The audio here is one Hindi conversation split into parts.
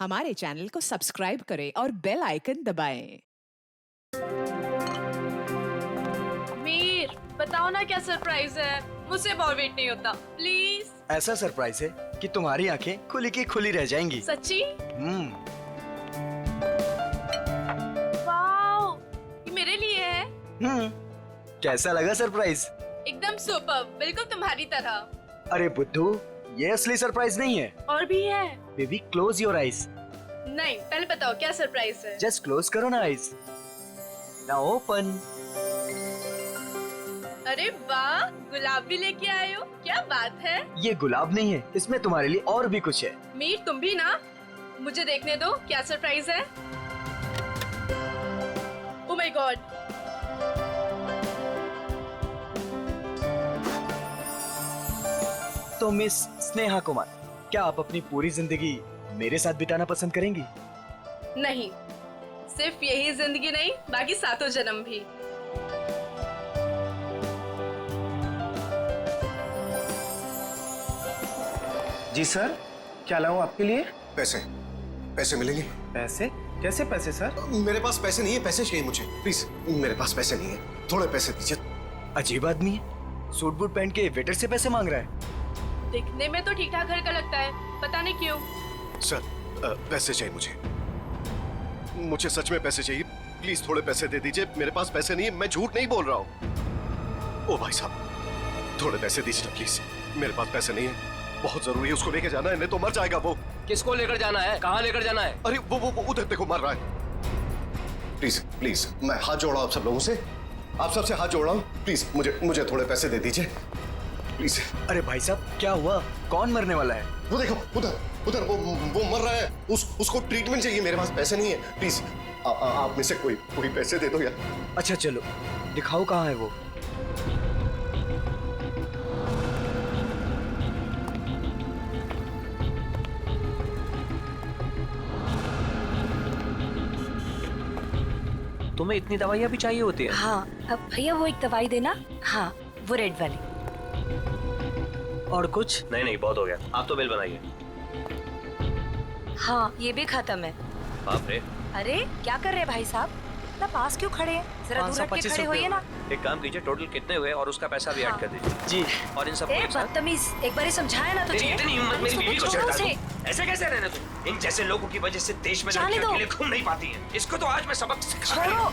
हमारे चैनल को सब्सक्राइब करें और बेल आइकन दबाएं। मीर, बताओ ना क्या सरप्राइज है। मुझसे अब और वेट नहीं होता, प्लीज। ऐसा सरप्राइज है कि तुम्हारी आंखें खुली की खुली रह जाएंगी। सच्ची? हम्म। वाओ, ये मेरे लिए है। कैसा लगा सरप्राइज? एकदम सुपर, बिल्कुल तुम्हारी तरह। अरे बुद्धू, ये असली सरप्राइज नहीं है। और भी है? Baby close your eyes. नहीं, पहले बताओ क्या सरप्राइज है। जस्ट क्लोज करो ना आईज। Now open. अरे वाह, गुलाब भी लेके आए हो, क्या बात है। ये गुलाब नहीं है, इसमें तुम्हारे लिए और भी कुछ है। मीर, तुम भी ना, मुझे देखने दो क्या सरप्राइज है। Oh my God. तो मिस स्नेहा कुमार, क्या आप अपनी पूरी जिंदगी मेरे साथ बिताना पसंद करेंगी? नहीं, सिर्फ यही जिंदगी नहीं, बाकी सातों जन्म भी। जी सर, क्या लाऊं आपके लिए? पैसे पैसे मिलेंगे? पैसे? कैसे पैसे सर? मेरे पास पैसे नहीं है, पैसे चाहिए मुझे प्लीज। मेरे पास पैसे नहीं है, थोड़े पैसे दीजिए। अजीब आदमी है, सूट बूट पहन के वेटर से पैसे मांग रहा है। दिखने में तो ठीक ठाक घर का लगता है, पता नहीं क्यों। सर, पैसे चाहिए मुझे सच में पैसे चाहिए, प्लीज थोड़े पैसे दे दीजिए। मेरे पास पैसे नहीं है, मैं झूठ नहीं बोल रहा हूँ। ओ भाई साहब, थोड़े पैसे दीजिए ना प्लीज। मेरे पास पैसे नहीं है, बहुत जरूरी है, उसको लेके जाना है, नहीं तो मर जाएगा वो। किसको लेकर जाना है? कहाँ लेकर जाना है? अरे वो उधर देखो, मर रहा है। प्लीज प्लीज, मैं हाथ जोड़ रहा हूँ आप सब लोगों से, आप सबसे हाथ जोड़ रहा हूँ, प्लीज मुझे थोड़े पैसे दे दीजिए प्लीज। अरे भाई साहब, क्या हुआ? कौन मरने वाला है? वो देखो, उधर वो मर रहा है, उसको ट्रीटमेंट चाहिए। मेरे पास पैसे नहीं है, प्लीज आप में से कोई पैसे दे दो यार। अच्छा चलो, दिखाओ कहाँ है वो। तुम्हें इतनी दवाइयाँ भी चाहिए होती है? हाँ, अब भैया वो एक दवाई देना। हाँ, वो रेड वाली। और कुछ? नहीं, बहुत हो गया, आप तो बिल बनाइए। हाँ, ये भी खत्म है। बाप रे। अरे क्या कर रहे भाई साहब, इतना पास क्यों खड़े हैं? जरा दूर हट के खड़े होइए ना। एक काम कीजिए, टोटल कितने हुए और उसका पैसा भी ऐड कर दीजिए। जी। और इन सब बदतमीज, एक बार ही समझाया ना तुझे। इतनी हिम्मत मेरी बीवी को छोड़ो उसे। ऐसे कैसे रहने तुम? इन जैसे लोगों की वजह से देश में लड़कियां अकेले घूम नहीं पाती हैं। इसको तो आज मैं सबक सिखा। छोड़ो।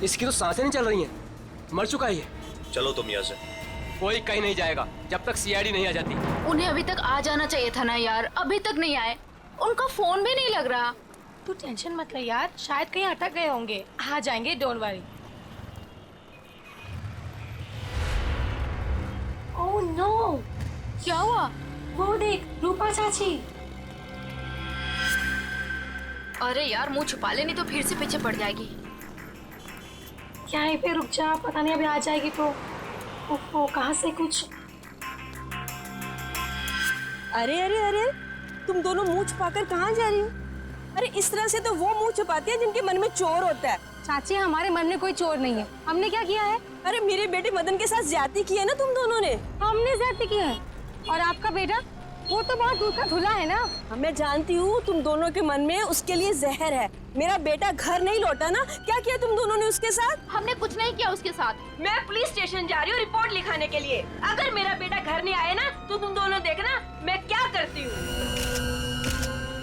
इसकी तो सांसें नहीं चल रही हैं, मर चुका है ये। चलो तुम यहाँ से। कोई कहीं नहीं जाएगा जब तक सीआईडी नहीं आ जाती। उन्हें अभी तक आ जाना चाहिए था ना यार, अभी तक नहीं आए। उनका फोन भी नहीं लग रहा। तू टेंशन मत ले यार, शायद कहीं अटक गए होंगे, आ जाएंगे, डोंट वरी। ओह नो, क्या हुआ? वो देख, रूपा चाची। अरे यार, मुंह छुपा ले, नहीं तो फिर से पीछे पड़ जाएगी। क्या है पे रुक जा, पता नहीं अभी आ जाएगी तो। ओहो, कहाँ से कुछ। अरे अरे अरे, तुम दोनों मुंह छुपाकर कहाँ जा रही हो? अरे इस तरह से तो वो मुंह छुपाती है जिनके मन में चोर होता है। चाची, हमारे मन में कोई चोर नहीं है। हमने क्या किया है? अरे मेरे बेटे मदन के साथ ज्यादती की है ना तुम दोनों ने। हमने ज्यादती की है। और आपका बेटा, वो तो बहुत दूर का धुला है ना। मैं जानती हूँ तुम दोनों के मन में उसके लिए जहर है। मेरा बेटा घर नहीं लौटा ना, क्या किया तुम दोनों ने उसके साथ? हमने कुछ नहीं किया उसके साथ। मैं पुलिस स्टेशन जा रही हूँ रिपोर्ट लिखाने के लिए। अगर मेरा बेटा घर नहीं आए ना तो तुम दोनों देखना मैं क्या करती हूँ।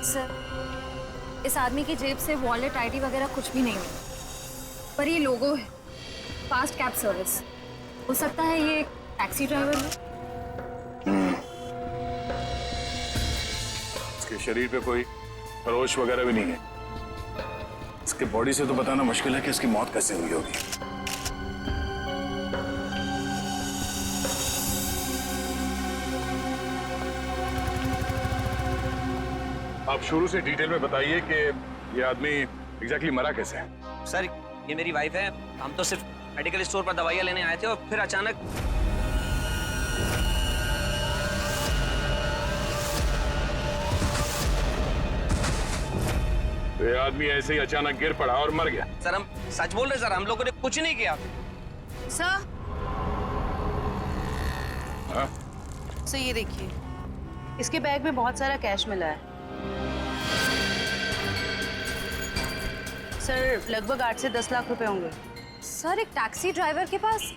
सर, इस आदमी की जेब से वॉलेट, आईडी वगैरह कुछ भी नहीं है, पर ये लोगो है, फास्ट कैब सर्विस। हो सकता है ये टैक्सी ड्राइवर है। इसके शरीर पे कोई खरोच वगैरह भी नहीं है। इसके बॉडी से तो बताना मुश्किल है कि इसकी मौत कैसे हुई होगी। आप शुरू से डिटेल में बताइए कि ये आदमी एग्जैक्टली मरा कैसे है। सर, ये मेरी वाइफ है। हम तो सिर्फ मेडिकल स्टोर पर दवाइयाँ लेने आए थे और फिर अचानक तो ये आदमी ऐसे ही अचानक गिर पड़ा और मर गया। सर हम सच बोल रहे सर, हम लोगों ने कुछ नहीं किया। सर हाँ? सर ये देखिए, इसके बैग में बहुत सारा कैश मिला है। सर लगभग 8 से 10 लाख रुपए होंगे। सर एक टैक्सी ड्राइवर के पास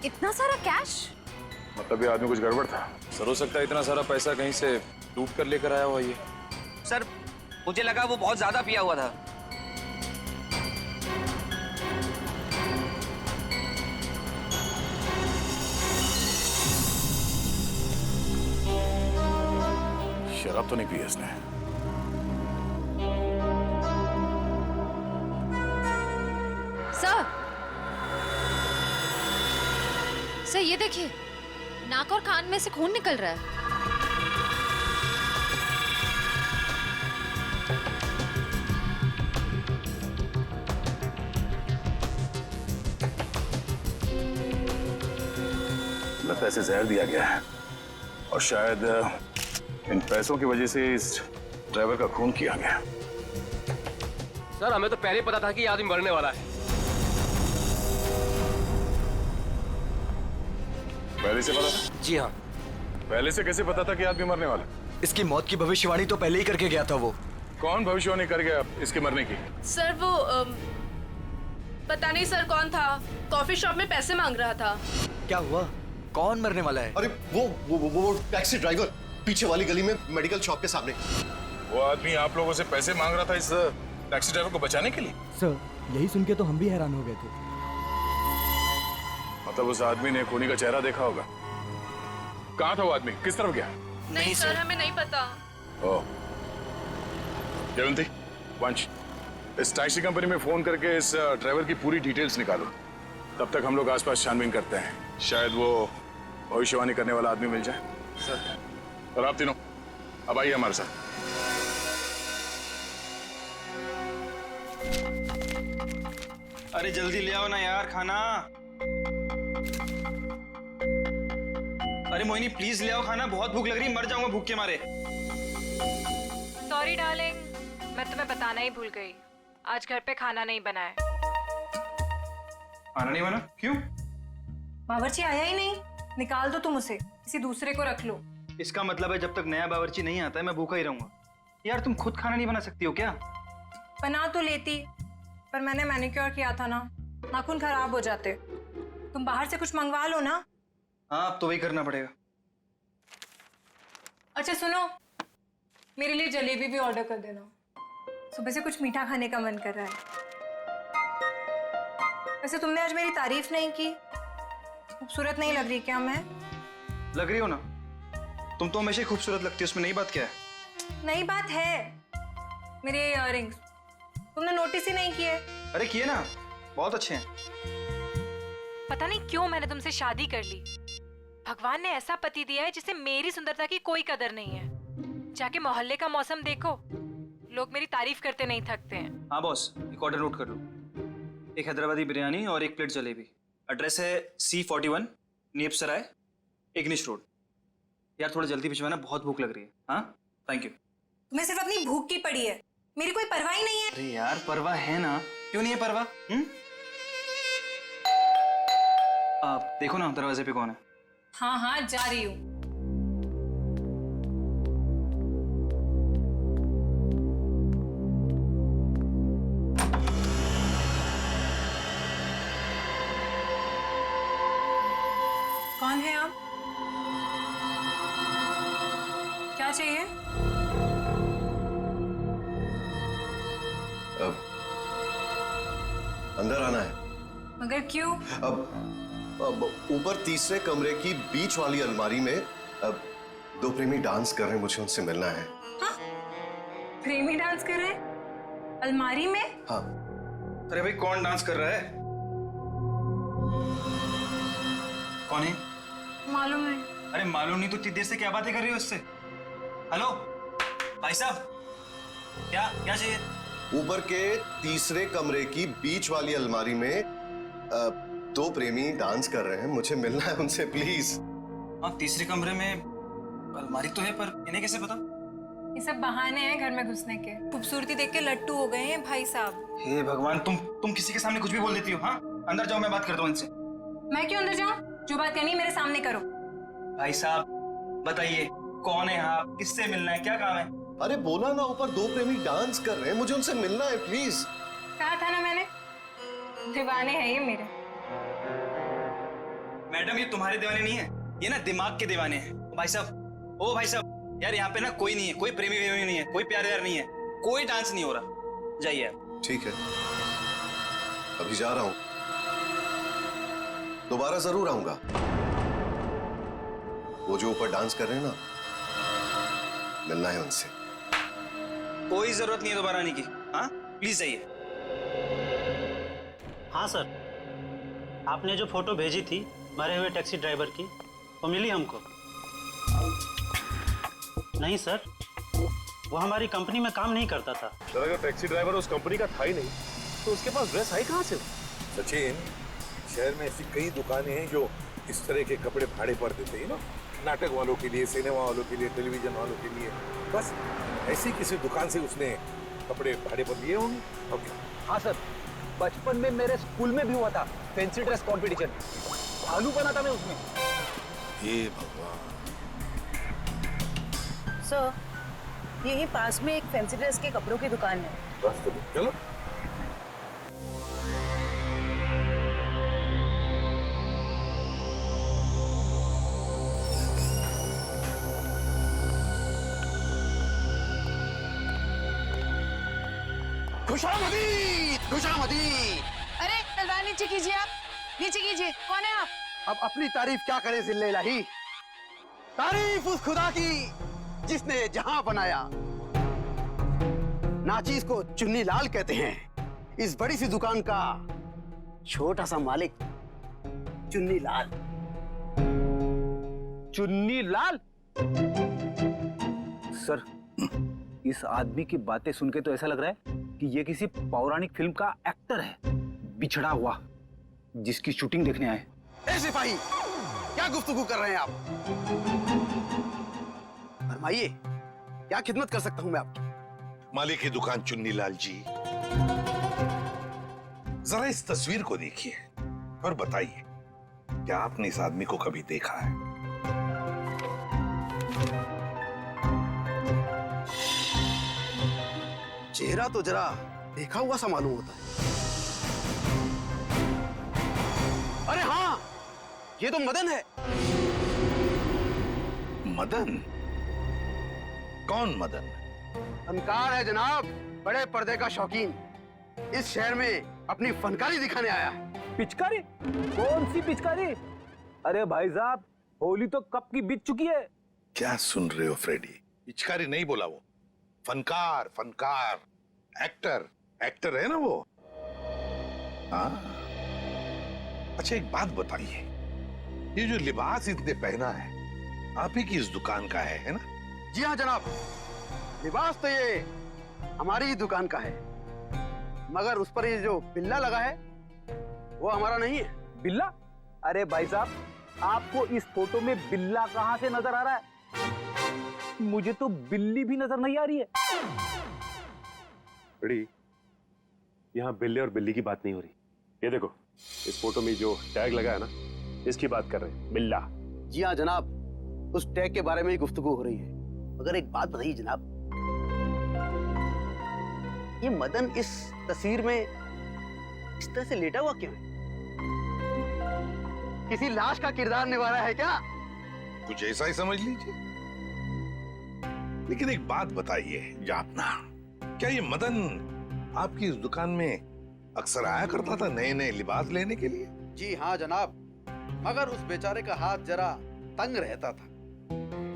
इतना सारा कैश? मतलब ये आदमी कुछ गड़बड़ था। सर हो सकता है इतना सारा पैसा कहीं से लूट कर लेकर आया हुआ ये। सर मुझे लगा वो बहुत ज्यादा पिया हुआ था। शराब तो नहीं पी इसने। सर ये देखिए, नाक और कान में से खून निकल रहा है। लगता है इसे जहर दिया गया है और शायद इन पैसों की वजह से इस ड्राइवर का खून किया गया। सर हमें तो पहले ही पता था कि ये आदमी मरने वाला है। पहले से पता था? जी हाँ। पहले से कैसे पता था कि आदमी मरने वाला? इसकी मौत की भविष्यवाणी तो पहले ही करके गया था वो। कौन भविष्यवाणी कर गया इसके मरने की? सर वो पता नहीं सर कौन था, कॉफी शॉप में पैसे मांग रहा था। क्या हुआ? कौन मरने वाला है? अरे वो टैक्सी ड्राइवर, पीछे वाली गली में मेडिकल शॉप के सामने। वो आदमी आप लोगों से पैसे मांग रहा था इस टैक्सी ड्राइवर को बचाने के लिए? सर यही सुन के तो हम भी हैरान हो गए थे। मतलब उस आदमी ने खूनी का चेहरा देखा होगा। कहाँ था वो आदमी? किस तरफ गया? नहीं सर हमें नहीं पता। ओह जयवंती, वंश, इस टैक्सी कंपनी में फोन करके इस ड्राइवर की पूरी डिटेल्स निकालो। तब तक हम लोग आसपास छानबीन करते हैं, शायद वो भविष्यवाणी करने वाला आदमी मिल जाए। सर और आप तीनों अब आइए हमारे साथ। अरे जल्दी ले आओ ना यार खाना। अरे मोहिनी प्लीज ले आओ खाना, बहुत भूख लग रही है, मर जाऊंगा भूख के मारे। सॉरी डार्लिंग, मैं तुम्हें बताना ही भूल गई, आज घर पे खाना नहीं बना है। खाना नहीं बना? क्यों? बावर्ची आया ही नहीं, निकाल दो तुम उसे, किसी दूसरे को रख लो। इसका मतलब है जब तक नया बावर्ची नहीं आता है मैं भूखा ही रहूंगा। यार तुम खुद खाना नहीं बना सकती हो क्या? बना तो लेती, पर मैंने मैनिक्योर किया था ना, नाखून खराब हो जाते। तुम बाहर से कुछ मंगवा लो ना। हाँ अब तो वही करना पड़ेगा। अच्छा सुनो, मेरे लिए जलेबी भी ऑर्डर कर देना, सुबह से कुछ मीठा खाने का मन कर रहा है। वैसे तुमने आज मेरी तारीफ नहीं की, खूबसूरत नहीं लग रही क्या मैं? लग रही हो ना, तुम तो हमेशा ही खूबसूरत लगती हो, उसमें नई बात क्या है? नई बात है, मेरे इयररिंग्स तुमने नोटिस ही नहीं किए। अरे किए ना, बहुत अच्छे हैं। पता नहीं क्यों मैंने तुमसे शादी कर ली। भगवान ने ऐसा पति दिया है जिसे मेरी सुंदरता की कोई कदर नहीं है। जाके मोहल्ले का मौसम देखो, लोग मेरी तारीफ करते नहीं थकते हैं। हाँ बॉस, एक ऑर्डर नोट कर लो, एक हैदराबादी बिरयानी और एक प्लेट जलेबी। एड्रेस है C41 नीप सराय, इग्निश रोड। यार थोड़ा जल्दी भिजवाना, बहुत भूख लग रही है। हाँ थैंक यू। तुम्हें सिर्फ अपनी भूख की पड़ी है, मेरी कोई परवाह ही नहीं है। अरे यार परवाह है ना, क्यों नहीं है परवाह? आप देखो ना दरवाजे पे कौन है। हाँ हाँ जा रही हूँ। कौन है आप? क्या चाहिए? अंदर आना है। मगर क्यों? अब ऊपर तीसरे कमरे की बीच वाली अलमारी में अब दो प्रेमी डांस कर रहे हैं, मुझे उनसे मिलना है। हाँ? प्रेमी डांस कर रहे हैं अलमारी में? हाँ। अरे भाई कौन डांस कर रहा है? कौन है? मालूम नहीं। अरे मालूम नहीं तो इतनी देर से क्या बातें कर रही हो उससे? हेलो भाई साहब, क्या क्या चाहिए? ऊपर के तीसरे कमरे की बीच वाली अलमारी में दो प्रेमी डांस कर रहे हैं, मुझे मिलना है उनसे प्लीज। हाँ तीसरे कमरे में अलमारी तो है, पर इन्हें कैसे पता? ये सब बहाने हैं घर में घुसने के। खूबसूरती देख के लट्टू हो गए हैं भाई साहब। हे भगवान, तुम किसी के सामने कुछ भी बोल देती हो। हाँ, अंदर जाओ, मैं बात करता हूँ इनसे। मैं क्यों अंदर जाऊँ? जो बात करनी है मेरे सामने करो। भाई साहब बताइए, कौन है आप, किससे मिलना है, क्या काम है? अरे बोला ना, ऊपर दो प्रेमी डांस कर रहे हैं, मुझे उनसे मिलना है प्लीज। कहा था ना मैंने, दीवाने हैं ये मेरे। मैडम ये तुम्हारे दीवाने नहीं है, ये ना दिमाग के दीवाने हैं। भाई साहब, ओ भाई साहब, यार यहाँ पे ना कोई नहीं है, कोई प्रेमी वेमी नहीं है, कोई प्यार व्यार नहीं है, कोई डांस नहीं हो रहा। जाइए आप। ठीक है, अभी जा रहा हूं, दोबारा जरूर आऊंगा। वो जो ऊपर डांस कर रहे हैं ना, मिलना है उनसे। कोई जरूरत नहीं है दोबारा आने की। हाँ प्लीज जाइए। हाँ सर, आपने जो फोटो भेजी थी मरे हुए टैक्सी ड्राइवर की, वो मिली हमको। नहीं सर, वो हमारी कंपनी में काम नहीं करता था। सर अगर टैक्सी ड्राइवर उस कंपनी का था ही नहीं तो उसके पास ड्रेस आई कहाँ से? सचिन, शहर में ऐसी कई दुकानें हैं जो इस तरह के कपड़े भाड़े पर देते हैं ना, नाटक वालों के लिए, सिनेमा वालों के लिए, टेलीविजन वालों के लिए। बस ऐसी किसी दुकान से उसने कपड़े भाड़े पर लिए होंगे। ओके। हाँ सर, बचपन में मेरे स्कूल में भी हुआ था फैंसी ड्रेस कंपटीशन, भालू बना था मैं उसमें। हे भगवान। सर, यही पास में एक फैंसी ड्रेस के कपड़ों की दुकान है। बस चलो। खुशामदीद, खुशामदीद। अरे तलवार नीचे कीजिए, आप नीचे कीजिए। कौन है आप? अब अपनी तारीफ क्या करे जिल्ले इलाही। तारीफ उस खुदा की जिसने जहां बनाया। नाचीज को चुन्नी लाल कहते हैं, इस बड़ी सी दुकान का छोटा सा मालिक चुन्नी लाल। चुन्नी लाल? सर, इस आदमी की बातें सुन के तो ऐसा लग रहा है कि ये किसी पौराणिक फिल्म का एक्टर है, बिछड़ा हुआ, जिसकी शूटिंग देखने आए। ए सिपाही, क्या गुफ्तगू कर रहे हैं आप? फरमाइए, क्या खिदमत कर सकता हूं मैं आपकी? मालिक की दुकान चुन्नी लाल जी, जरा इस तस्वीर को देखिए और बताइए, क्या आपने इस आदमी को कभी देखा है? चेहरा तो जरा देखा हुआ सा मालूम होता है। अरे हाँ, ये तो मदन है। मदन? कौन मदन? फनकार है जनाब, बड़े पर्दे का शौकीन। इस शहर में अपनी फनकारी दिखाने आया है। पिचकारी? कौन सी पिचकारी? अरे भाई साहब, होली तो कब की बीत चुकी है। क्या सुन रहे हो फ्रेडी? पिचकारी नहीं बोला वो, फनकार, फनकार, एक्टर, एक्टर है ना वो। हाँ, अच्छा एक बात बताइए, ये जो लिबास इसने पहना है आप ही की इस दुकान का है ना? जी हाँ जनाब, लिबास तो ये हमारी ही दुकान का है, मगर उस पर ये जो बिल्ला लगा है वो हमारा नहीं है। बिल्ला? अरे भाई साहब, आपको इस फोटो में बिल्ला कहां से नजर आ रहा है? मुझे तो बिल्ली भी नजर नहीं आ रही है। बड़ी, यहाँ बिल्ले और बिल्ली की बात नहीं हो रही। ये देखो, इस फोटो में जो टैग लगा है ना, इसकी बात कर रहे हैं, बिल्ला। जी हाँ जनाब, उस टैग के बारे में ही गुफ्तगू हो रही है। मगर एक बात बताइए जनाब, ये मदन इस तस्वीर में इस तरह से लेटा हुआ क्यों है? किसी लाश का किरदार निभा रहा है क्या? कुछ ऐसा ही समझ लीजिए। लेकिन एक बात बताइए जापना, क्या ये मदन आपकी इस दुकान में अक्सर आया करता था नए नए लिबास लेने के लिए? जी हाँ जनाब, मगर उस बेचारे का हाथ जरा तंग रहता था,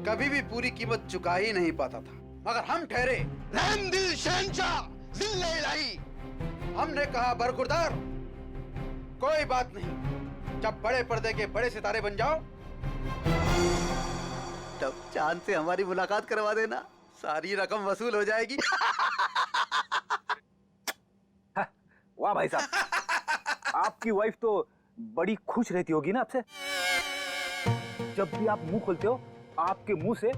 कभी भी पूरी कीमत चुका ही नहीं पाता था। मगर हम ठहरे रहम दिल शहंशाह जिल्ले इलाही। हमने कहा बरखुरदार, कोई बात नहीं, जब बड़े पर्दे के बड़े सितारे बन जाओ तब चांद से हमारी मुलाकात करवा देना, सारी रकम वसूल हो जाएगी। वाह भाई साहब, आपकी वाइफ तो बड़ी खुश रहती होगी ना आपसे। जब भी आप मुंह खोलते हो आपके मुंह से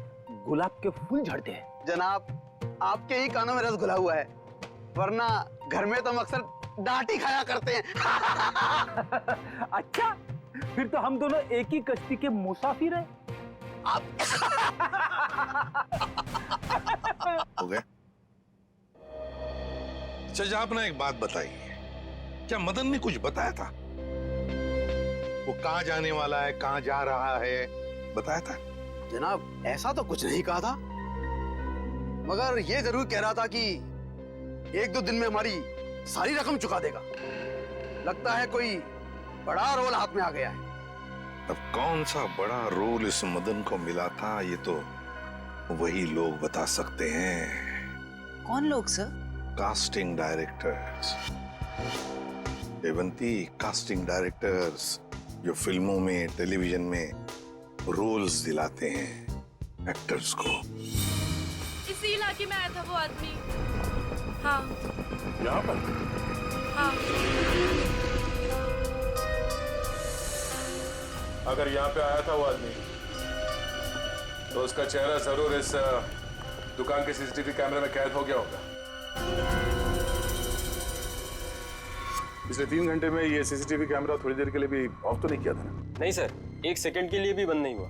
गुलाब के फूल झड़ते हैं। जनाब, आपके ही कानों में रस घुला हुआ है, वरना घर में तो हम अक्सर डांट ही खाया करते हैं। अच्छा, फिर तो हम दोनों एक ही कश्ती के मुसाफिर हैं। हो गए? अच्छा, आपने एक बात बताई, क्या मदन ने कुछ बताया था? वो कहाँ जाने वाला है, कहाँ जा रहा है, बताया था? जनाब, ऐसा तो कुछ नहीं कहा था, मगर ये जरूर कह रहा था कि 1-2 दिन में हमारी सारी रकम चुका देगा। लगता है कोई बड़ा रोल हाथ में आ गया है। अब कौन सा बड़ा रोल इस मदन को मिला था, ये तो वही लोग बता सकते हैं। कौन लोग sir? Casting directors Devanti, casting directors जो फिल्मों में, टेलीविजन में रोल्स दिलाते हैं एक्टर्स को। इसी इलाके में आया था वो आदमी। हाँ। यहाँ पर? हाँ। अगर यहाँ पे आया था वो आदमी, तो उसका चेहरा जरूर इस दुकान के सीसीटीवी कैमरे में कैद हो गया होगा। पिछले 3 घंटे में ये सीसीटीवी कैमरा थोड़ी देर के लिए भी ऑफ तो नहीं किया था ना? नहीं सर, 1 सेकंड के लिए भी बंद नहीं हुआ।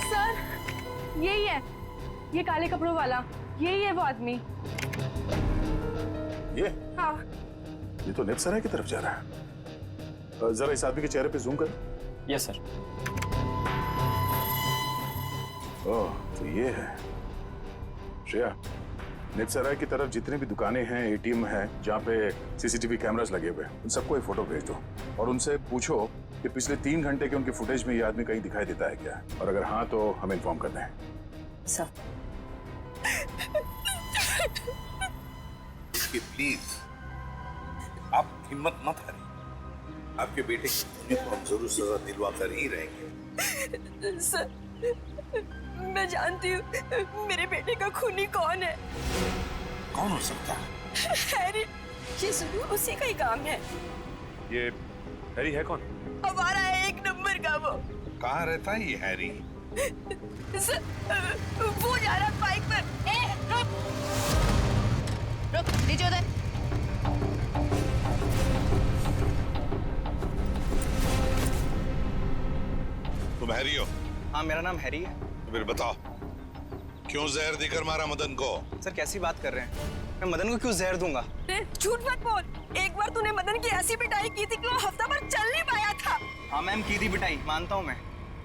सर, यही है, ये काले कपड़ों वाला, यही है वो आदमी। ये? हाँ। ये तो नेपसराय की तरफ जा रहा है। जरा इस आदमी के चेहरे पे जूम कर। Yes sir. ओह, तो ये है। श्रेया, नेपसराय की तरफ जितने भी दुकानें हैं, एटीएम हैं, जहाँ पे सीसीटीवी कैमरास लगे हुए हैं, उन सबको एक फोटो भेज दो और उनसे पूछो कि पिछले 3 घंटे के उनके फुटेज में ये आदमी कहीं दिखाई देता है क्या, और अगर हाँ तो हमें इन्फॉर्म कर दें। सर। प्लीज, आप हिम्मत मत हारिए। आपके बेटे की तो हम जरूर सजा दिलवा कर ही रहेंगे। सर, मैं जानती हूँ मेरे बेटे का खूनी कौन है। कौन हो सकता है? हैरी, ये जरूर उसी का ही काम है। ये हैरी है कौन? हमारा है 1 नंबर का वो। कहाँ रहता है ये हैरी? सर, वो जा रहा है बाइक पर। रुक, नीचे उधर। तुम हैरी हो? हाँ, मेरा नाम हैरी है। तो फिर बताओ, क्यों जहर देकर मारा मदन को? सर, कैसी बात कर रहे हैं? मैं मदन को क्यों जहर दूंगा? झूठ मत बोल। एक बार तूने मदन की ऐसी पिटाई की थी कि वो हफ्ता भर चल नहीं पाया था। हाँ मैम, की थी पिटाई, मानता हूँ मैं।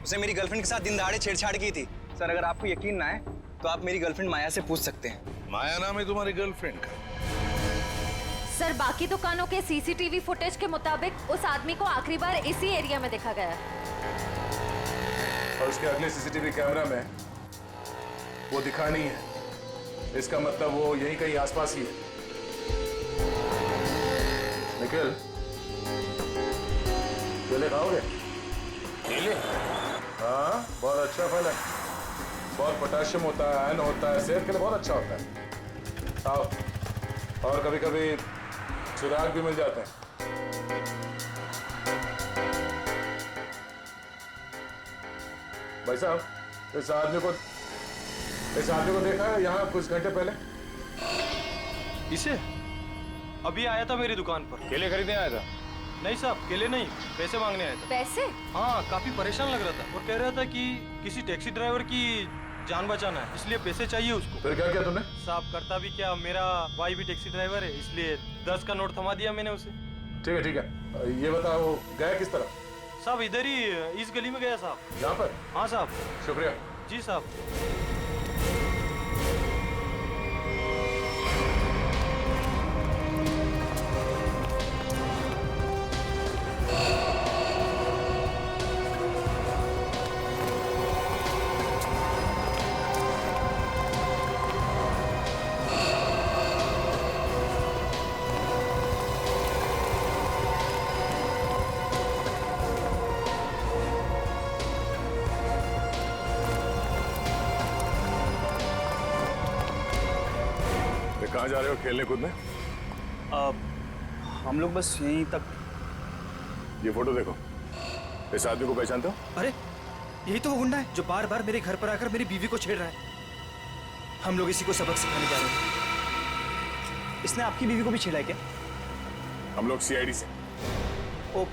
उसने मेरी गर्लफ्रेंड के साथ दिन दहाड़े छेड़छाड़ की थी। सर, अगर आपको यकीन ना है तो आप मेरी गर्लफ्रेंड माया से पूछ सकते हैं। माया नाम है तुम्हारी गर्लफ्रेंड का? सर, बाकी दुकानों के सीसीटीवी फुटेज के मुताबिक उस आदमी को आखिरी बार इसी एरिया में देखा गया है। और उसके अगले सीसीटीवी कैमरा में वो दिखा नहीं है। इसका मतलब वो यहीं कहीं आसपास ही है। निखिल, केले खाओगे? केले? हाँ, बहुत अच्छा फल है, बहुत पोटेशियम होता है, आयरन होता है, सेहत के लिए बहुत अच्छा होता है। खाओ। और कभी कभी चिराग भी मिल जाते हैं। भाई साहब, इस आदमी को देखा है यहाँ कुछ घंटे पहले? इसे? अभी आया था मेरी दुकान पर। केले खरीदने आया था? नहीं साहब, केले नहीं, पैसे मांगने आया था। पैसे? हाँ, काफी परेशान लग रहा था और कह रहा था कि किसी टैक्सी ड्राइवर की जान बचाना है, इसलिए पैसे चाहिए उसको। फिर क्या किया तुमने? साहब, करता भी क्या, मेरा भाई भी टैक्सी ड्राइवर है, इसलिए 10 का नोट थमा दिया मैंने उसे। ठीक है। ये बताओ, वो गया किस तरफ? साहब, इधर ही इस गली में गया साहब। यहाँ पर? हाँ साहब। शुक्रिया। जी साहब। कहाँ जा रहे हो खेलने कूदने? हम लोग बस यहीं तक। ये फोटो देखो, इस आदमी को पहचानते हो? अरे, यही तो वो गुंडा है जो बार बार मेरे घर पर आकर मेरी बीवी को छेड़ रहा है। हम लोग इसी को सबक सिखाने जा रहे हैं। इसने आपकी बीवी को भी छेड़ा है क्या? हम लोग सीआईडी से। ओ,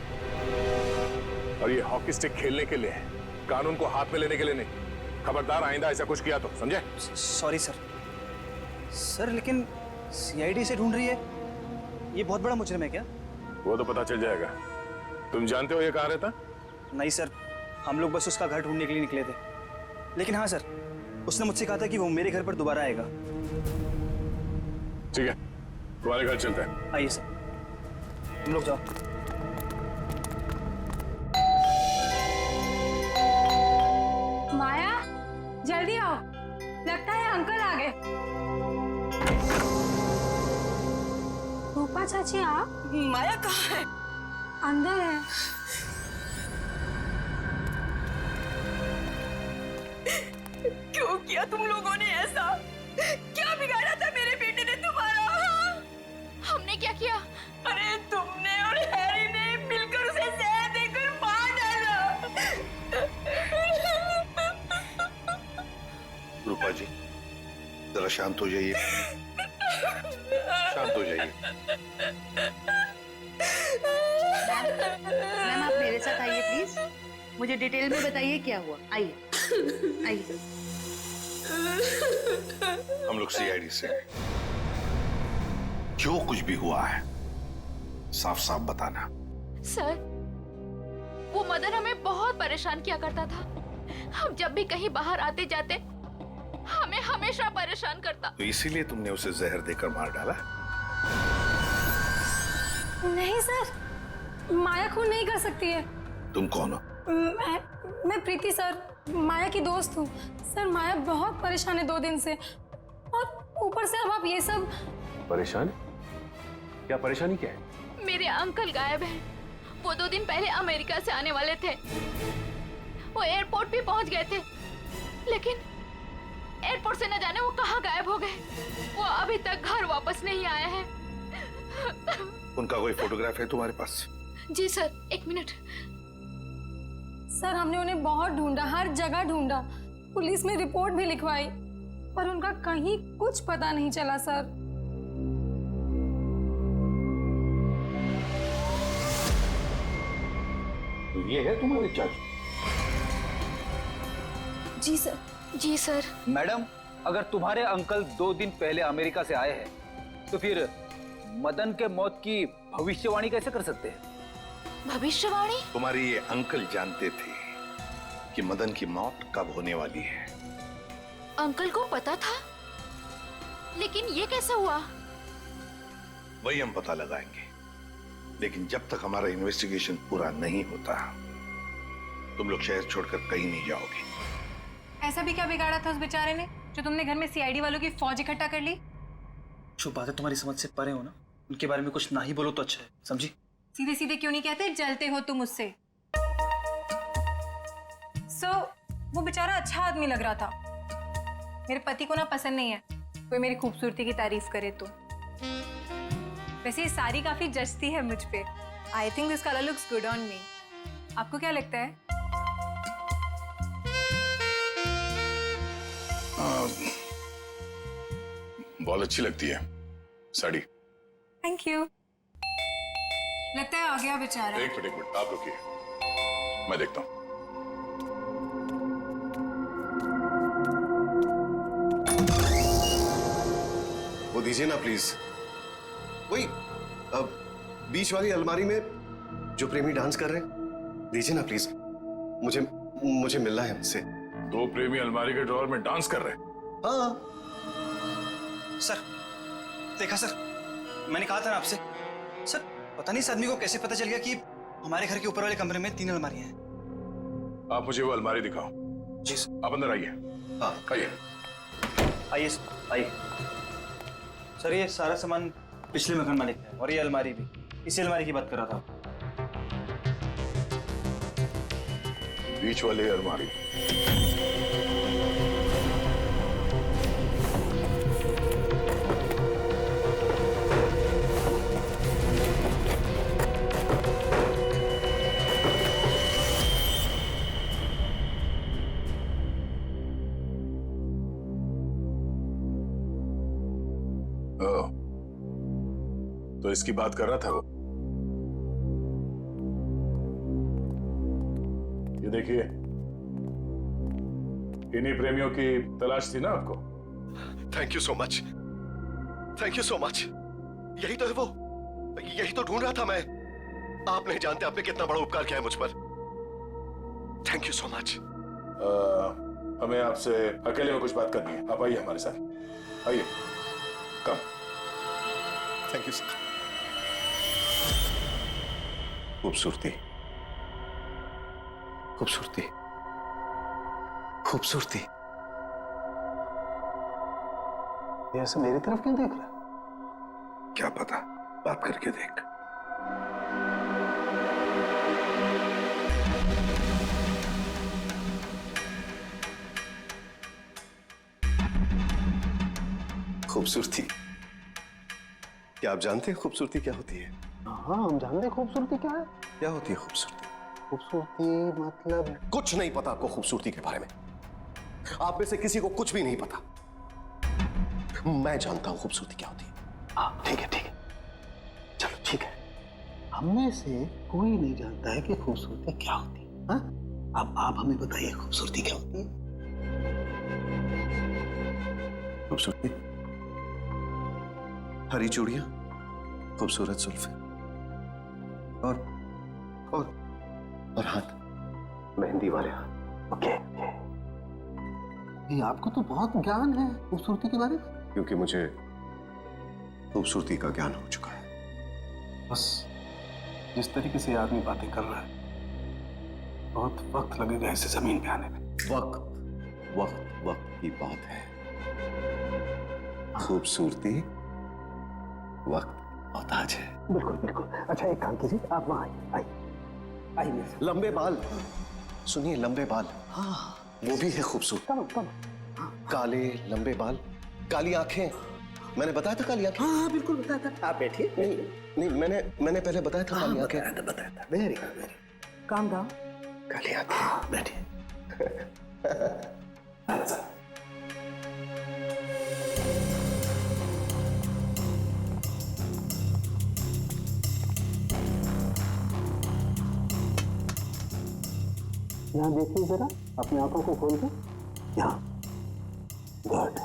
और ये हॉकी स्टिक खेलने के लिए है, कानून को हाथ में लेने के लिए नहीं। खबरदार आइंदा ऐसा कुछ किया तो, समझे? Sorry sir. सर लेकिन सीआईडी से ढूंढ रही है, ये बहुत बड़ा मुजरिम है क्या? वो तो पता चल जाएगा। तुम जानते हो ये कहाँ रहता? नहीं सर, हम लोग बस उसका घर ढूंढने के लिए निकले थे। लेकिन हाँ सर, उसने मुझसे कहा था कि वो मेरे घर पर दोबारा आएगा। ठीक है, तुम्हारे घर चलते हैं। आइए सर, तुम लोग जाओ। माया, जल्दी आओ, लगता है अंकल आ गए। रूपा चाची आप? माया कहाँ है? अंदर है। क्यों किया तुम लोगों ने ऐसा? क्या बिगाड़ा था मेरे बेटे ने तुम्हारा? हमने क्या किया? अरे तुमने और हैरी ने मिलकर उसे जहर देकर मार डाला। रूपा जी, जरा शांत हो जाइए, शांत हो जाइए। मैम आप मेरे साथ आइए प्लीज, मुझे डिटेल में बताइए क्या हुआ। आइए आइए। हम लोग सीआईडी से हैं। जो कुछ भी हुआ है साफ साफ बताना। सर, वो मदन हमें बहुत परेशान किया करता था। हम जब भी कहीं बाहर आते जाते हमें हमेशा परेशान करता। तो इसीलिए तुमने उसे जहर देकर मार डाला? नहीं सर, माया खून नहीं कर सकती है। तुम कौन हो? मैं प्रीति सर, माया की दोस्त हूँ। सर माया बहुत परेशान है 2 दिन से, और ऊपर से अब आप ये सब। परेशान? क्या परेशानी क्या है? मेरे अंकल गायब हैं। वो 2 दिन पहले अमेरिका से आने वाले थे। वो एयरपोर्ट भी पहुंच गए थे, लेकिन एयरपोर्ट से न जाने वो कहाँ गायब हो गए। वो अभी तक घर वापस नहीं आए हैं। उनका कोई फोटोग्राफ है तुम्हारे पास? जी सर, 1 मिनट। सर हमने उन्हें बहुत ढूंढा, हर जगह ढूंढा, पुलिस में रिपोर्ट भी लिखवाई, पर उनका कहीं कुछ पता नहीं चला सर। तो ये है तुम्हारे चाचू? जी सर। जी सर। मैडम, अगर तुम्हारे अंकल 2 दिन पहले अमेरिका से आए हैं, तो फिर मदन के मौत की भविष्यवाणी कैसे कर सकते हैं? भविष्यवाणी? तुम्हारे ये अंकल जानते थे कि मदन की मौत कब होने वाली है। अंकल को पता था, लेकिन ये कैसे हुआ? वही हम पता लगाएंगे, लेकिन जब तक हमारा इन्वेस्टिगेशन पूरा नहीं होता तुम लोग शहर छोड़कर कहीं नहीं जाओगे। ऐसा भी क्या बिगाड़ा था उस बेचारे ने जो तुमने घर में सीआईडी वालों की फौज इकट्ठा कर ली? जो बातें तुम्हारी समझ से परे हो ना, उनके बारे में कुछ ना ही बोलो तो अच्छा है, समझी? सीधे सीधे क्यों नहीं कहते जलते हो तुम उससे? वो बेचारा अच्छा आदमी लग रहा था। मेरे पति को ना पसंद नहीं है कोई मेरी खूबसूरती की तारीफ करे तो। वैसे ये साड़ी काफी जचती है मुझ पे। I think this colour looks good on me. आपको क्या लगता है? बहुत अच्छी लगती है साड़ी। Thank you. लगता है आ गया बेचारा। एक मिनट आप रुकिए, मैं देखता हूं। वो दीजिए ना प्लीज, वही बीच वाली अलमारी में जो प्रेमी डांस कर रहे हैं, दीजिए ना प्लीज। मुझे मिलना है उनसे। 2 प्रेमी अलमारी के ड्रॉअर में डांस कर रहे हैं? हाँ सर, देखा सर, मैंने कहा था ना आपसे। सर पता नहीं इस आदमी को कैसे पता चल गया कि हमारे घर के ऊपर वाले कमरे में 3 अलमारियां हैं। आप मुझे वो अलमारी दिखाओ। जी सर। आप अंदर आइए। हाँ आइए। आइए आइए। सर ये सारा सामान पिछले मकान मालिक का है, और ये अलमारी भी इसी अलमारी की बात कर रहा था। बीच वाली अलमारी। तो इसकी बात कर रहा था वो। ये देखिए, इन्हीं प्रेमियों की तलाश थी ना आपको? Thank you so much, thank you so much. यही तो है वो, यही तो ढूंढ रहा था मैं। आप नहीं जानते आपने कितना बड़ा उपकार किया है मुझ पर। Thank you so much. हमें आपसे अकेले में कुछ बात करनी है, आप आइए हमारे साथ, आइए, कम। Thank you sir. खूबसूरती, खूबसूरती, खूबसूरती। ये ऐसे मेरी तरफ क्यों देख रहा है? क्या पता, बात करके देख। खूबसूरती, क्या आप जानते हैं खूबसूरती क्या होती है? हाँ, हम जानते हैं खूबसूरती क्या है। क्या होती है खूबसूरती? खूबसूरती मतलब कुछ नहीं पता आपको खूबसूरती के बारे में। आप में से किसी को कुछ भी नहीं पता। मैं जानता हूं खूबसूरती क्या होती है। हाँ, ठीक है, ठीक है, चलो ठीक है। हम में से कोई नहीं जानता है कि खूबसूरती क्या होती है। हाँ? अब आप हमें बताइए खूबसूरती क्या होती है? खूबसूरती हरी चूड़ियां, खूबसूरत जुल्फे और हाथ, मेहंदी वाले हाथ। ओके। ये आपको तो बहुत ज्ञान है खूबसूरती के बारे में। क्योंकि मुझे खूबसूरती का ज्ञान हो चुका है। बस जिस तरीके से आदमी बातें कर रहा है, बहुत वक्त लगेगा इसे जमीन पे आने में। वक्त वक्त वक्त की बात है। खूबसूरती वक्त मोहताज है। बिल्कुल बिल्कुल। अच्छा एक काम कीजिए, आप वहां आइए, आइए। लंबे बाल, सुनिए, लंबे बाल, हाँ वो भी है खूबसूरत। काले लंबे बाल, काली आंखें। मैंने बताया था काली आंखें। हाँ बिल्कुल बताया था। आप बैठिए। नहीं, मैंने पहले बताया था काली आंखें। बताया था। Very good, very calm down. काली आंखें। बैठिए। यहाँ देखिए जरा, अपनी आंखों को खोल के। यहाँ, गुड।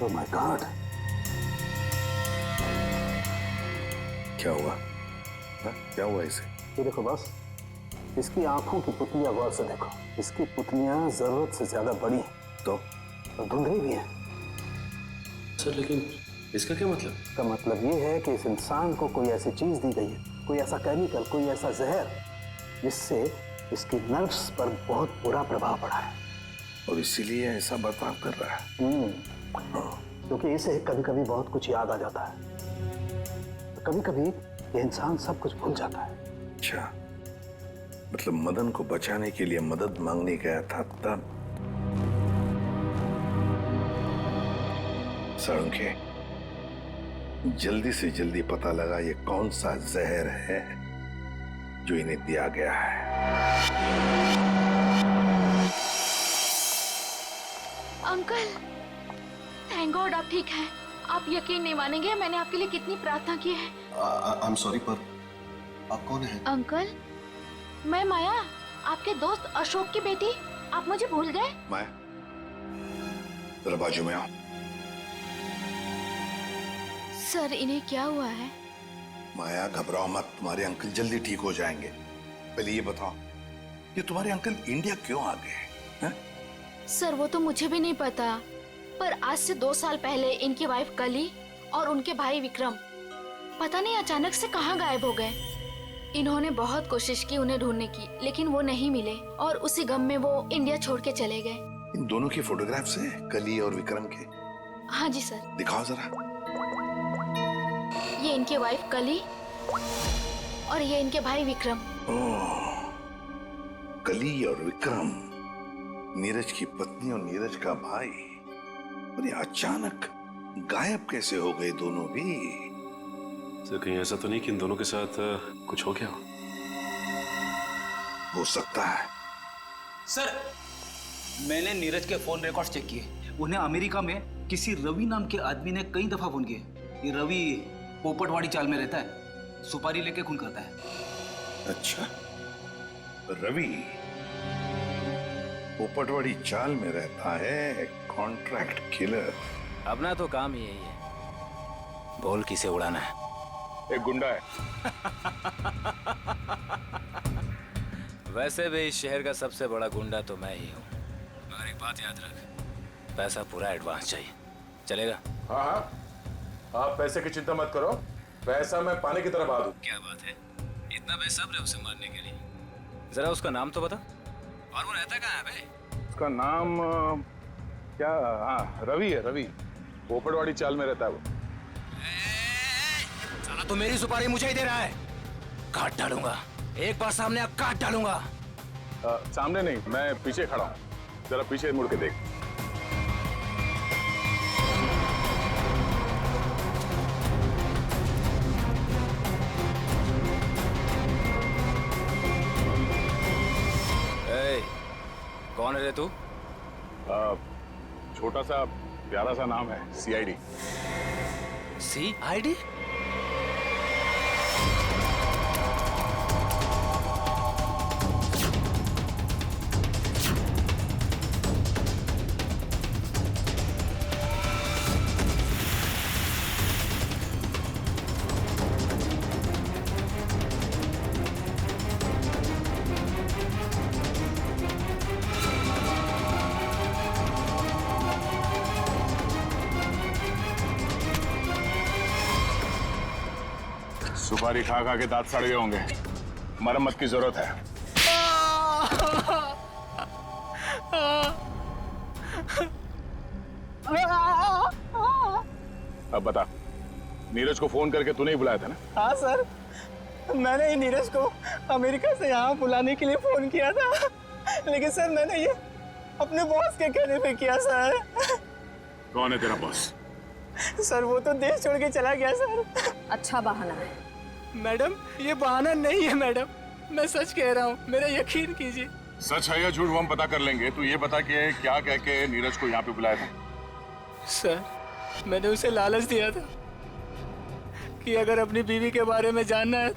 ओह माय गॉड, क्या हुआ? क्या हुआ इसे? ये देखो बस, इसकी आंखों की पुतलियां गौर से देखो। इसकी पुतलियां जरूरत से ज्यादा बड़ी हैं तो धुंधली भी हैं। सर लेकिन इसका क्या मतलब? इसका मतलब ये है कि इस इंसान को कोई ऐसी चीज दी गई है, कोई ऐसा केमिकल, कोई ऐसा जहर, जिससे इसकी नर्व्स पर बहुत बुरा प्रभाव पड़ा है और इसीलिए ऐसा बर्ताव कर रहा है। क्योंकि इसे कभी कभी बहुत कुछ याद आ जाता है, तो कभी कभी ये इंसान सब कुछ भूल जाता है। अच्छा, मतलब मदन को बचाने के लिए मदद मांगने गया था तब। सड़के, जल्दी से जल्दी पता लगा ये कौन सा जहर है जो इन्हें दिया गया है। अंकल, थैंक गॉड आप ठीक हैं। आप यकीन नहीं मानेंगे मैंने आपके लिए कितनी प्रार्थना की है। आई एम सॉरी, पर आप कौन हैं? अंकल, मैं माया, आपके दोस्त अशोक की बेटी। आप मुझे भूल गए? माया, जरा बाजू में आओ। सर, इन्हें क्या हुआ है? माया घबराओ मत, तुम्हारे अंकल जल्दी ठीक हो जाएंगे। पहले ये बताओ, ये तुम्हारे अंकल इंडिया क्यों आ गए हैं? सर, वो तो मुझे भी नहीं पता, पर आज से 2 साल पहले इनकी वाइफ कली और उनके भाई विक्रम पता नहीं अचानक से कहाँ गायब हो गए। इन्होंने बहुत कोशिश की उन्हें ढूंढने की, लेकिन वो नहीं मिले और उसी गम में वो इंडिया छोड़ के चले गए। इन दोनों के फोटोग्राफ्स हैं, कली और विक्रम के? हाँ जी सर। दिखाओ जरा। ये इनके वाइफ कली और ये इनके भाई विक्रम। ओह, कली और विक्रम, नीरज की पत्नी और नीरज का भाई। और ये अचानक गायब कैसे हो गए दोनों भी? सर कहीं ऐसा तो नहीं कि इन दोनों के साथ कुछ हो गया हो? हो सकता है, सर, मैंने नीरज के फोन रिकॉर्ड्स चेक किए। उन्हें अमेरिका में किसी रवि नाम के आदमी ने कई दफा फोन किए। ये रवि पोपटवाड़ी चाल में रहता है, सुपारी लेके खून करता है। अच्छा, रवि पोपटवाड़ी चाल में रहता है, कॉन्ट्रैक्ट किलर। अपना तो काम ही यही है, बोल किसे उड़ाना है। एक गुंडा है। वैसे भी इस शहर का सबसे बड़ा गुंडा तो मैं ही हूँ। और एक बात याद रख, पैसा पूरा एडवांस चाहिए, चलेगा? हाँ हाँ, आप पैसे की चिंता मत करो, पैसा मैं पानी की तरह बहा दूं। क्या बात है, इतना बेसब्र है उसे मारने के लिए। जरा उसका नाम तो बता, और वो रहता कहाँ है भाई? उसका नाम क्या? हाँ, रवि है, रवि। पोपटवाड़ी चाल में रहता है वो। साला तो मेरी सुपारी मुझे ही दे रहा है, काट डालूंगा। एक बार सामने आ, काट डालूंगा। सामने नहीं, मैं पीछे खड़ा हूँ, जरा पीछे मुड़ के देख। कौन है रे तू? छोटा सा प्यारा सा नाम है, CID। CID? सुपारी खा खा के दांत सड़ गए होंगे, मरम्मत की जरूरत है। अब बता, नीरज को फोन करके तूने ही बुलाया था ना? हाँ सर, मैंने ही नीरज को अमेरिका से यहाँ बुलाने के लिए फोन किया था, लेकिन सर मैंने ये अपने बॉस के कहने पे किया सर। कौन है तेरा बॉस? सर वो तो देश छोड़ के चला गया सर। अच्छा बहाना है। मैडम ये बहाना नहीं है मैडम, मैं सच कह रहा हूँ, मेरा यकीन कीजिए। सच है या झूठ वो हम पता कर लेंगे, तू ये बता कि क्या कह के नीरज को यहाँ पे बुलाया था? सर मैंने उसे लालच दिया था कि अगर अपनी बीवी के बारे में जानना है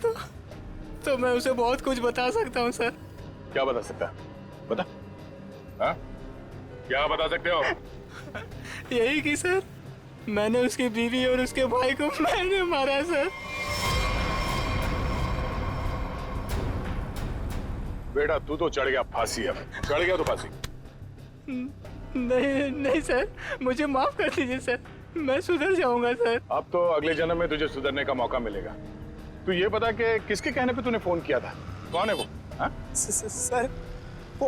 तो मैं उसे बहुत कुछ बता सकता हूँ सर। क्या बता सकता है? बता। हाँ? क्या बता सकते हो? यही कि सर मैंने उसकी बीवी और उसके भाई को मैंने मारा सर। बेटा तू तो चढ़ गया फांसी, अब चढ़ गया तो फांसी। नहीं सर, मुझे माफ कर दीजिए सर, मैं सुधर जाऊंगा सर। अब तो अगले जन्म में तुझे सुधरने का मौका मिलेगा। तू ये बता कि किसके कहने पे तूने फोन किया था? कौन है वो? सर वो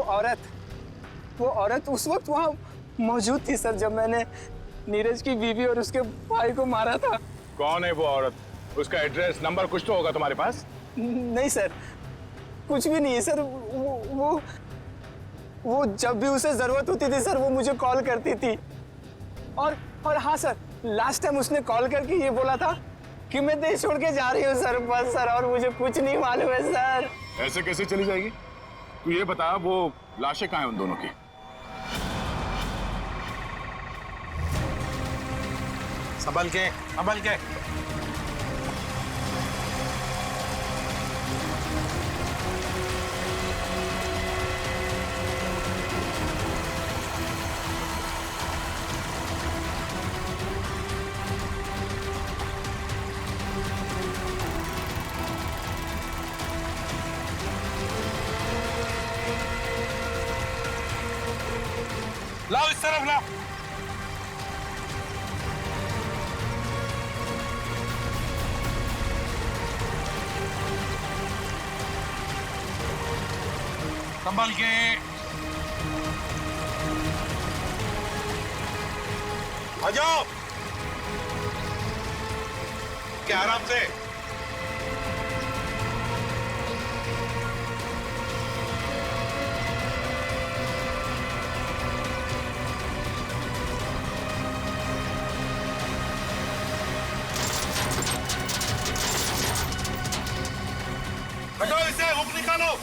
औरत उस वक्त वहाँ मौजूद थी सर जब मैंने नीरज की बीवी और उसके भाई को मारा था। कौन है वो औरत? उसका एड्रेस नंबर कुछ तो होगा तुम्हारे पास? नहीं सर, कुछ भी नहीं है सर। वो जब भी उसे जरूरत होती थी सर वो मुझे कॉल करती थी। और हाँ सर, लास्ट टाइम उसने कॉल करके ये बोला था कि मैं देश छोड़ के जा रही हूँ सर, बस सर, और मुझे कुछ नहीं मालूम है सर। ऐसे कैसे चली जाएगी? तू ये बता वो लाशें कहाँ हैं उन दोनों की? संभल के, संभल के। लाओ इस तरफ लाओ। संभल के। आ जाओ। क्या आराम से। हटाओ इसे, हुक निकालो।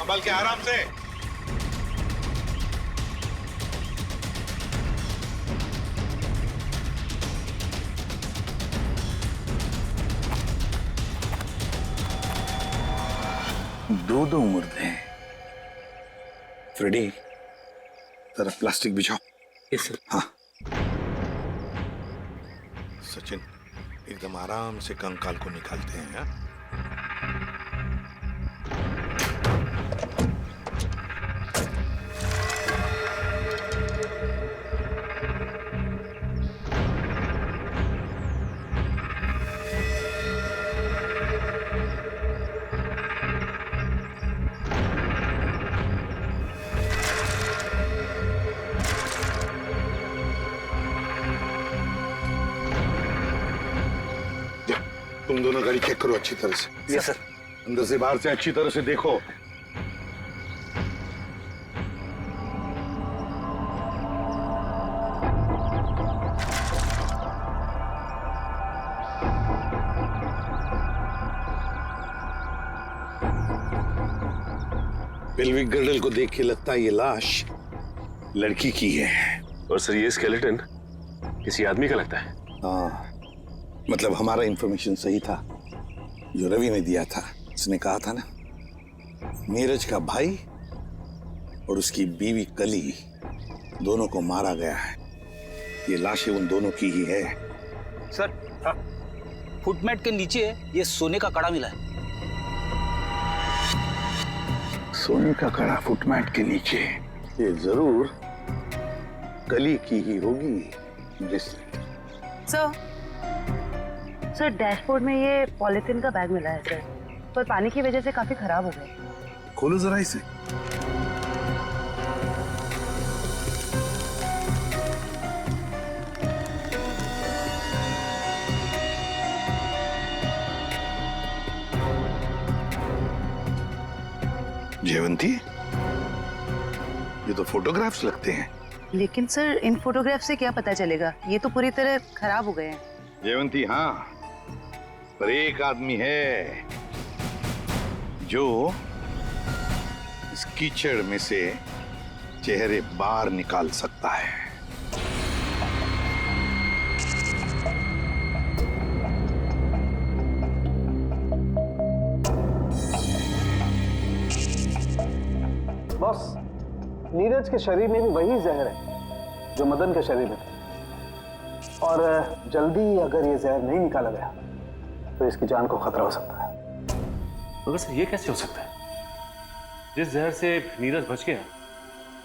संभल के आराम से। दो मुर्दे हैं। फ्रेडी, जरा प्लास्टिक बिछाओ। Yes sir. हाँ। सचिन, एकदम आराम से कंकाल को निकालते हैं। हाँ? तुम दोनों गाड़ी चेक करो अच्छी तरह से। Yes sir. अंदर से बाहर से अच्छी तरह से देखो। पेल्विक गर्डल को देख के लगता है ये लाश लड़की की है। और सर ये स्केलेटन किसी आदमी का लगता है। हाँ, मतलब हमारा इंफॉर्मेशन सही था जो रवि ने दिया था। उसने कहा था ना, नीरज का भाई और उसकी बीवी कली दोनों को मारा गया है। ये लाशें उन दोनों की ही है। सर, फुटमैट के नीचे ये सोने का कड़ा मिला है। सोने का कड़ा फुटमैट के नीचे, ये जरूर कली की ही होगी। सर डैशबोर्ड में ये पॉलिथीन का बैग मिला है सर, पर पानी की वजह से काफी खराब हो गए। खोलो जरा इसे। जयवंती, ये तो फोटोग्राफ्स लगते हैं। लेकिन सर इन फोटोग्राफ से क्या पता चलेगा, ये तो पूरी तरह खराब हो गए हैं। जयवंती, हाँ, पर एक आदमी है जो इस कीचड़ में से चेहरे बाहर निकाल सकता है। बॉस, नीरज के शरीर में भी वही जहर है जो मदन के शरीर में था, और जल्दी अगर ये जहर नहीं निकाला गया तो इसकी जान को खतरा हो सकता है। मगर सर ये कैसे हो सकता है? जिस जहर से नीरज बच गया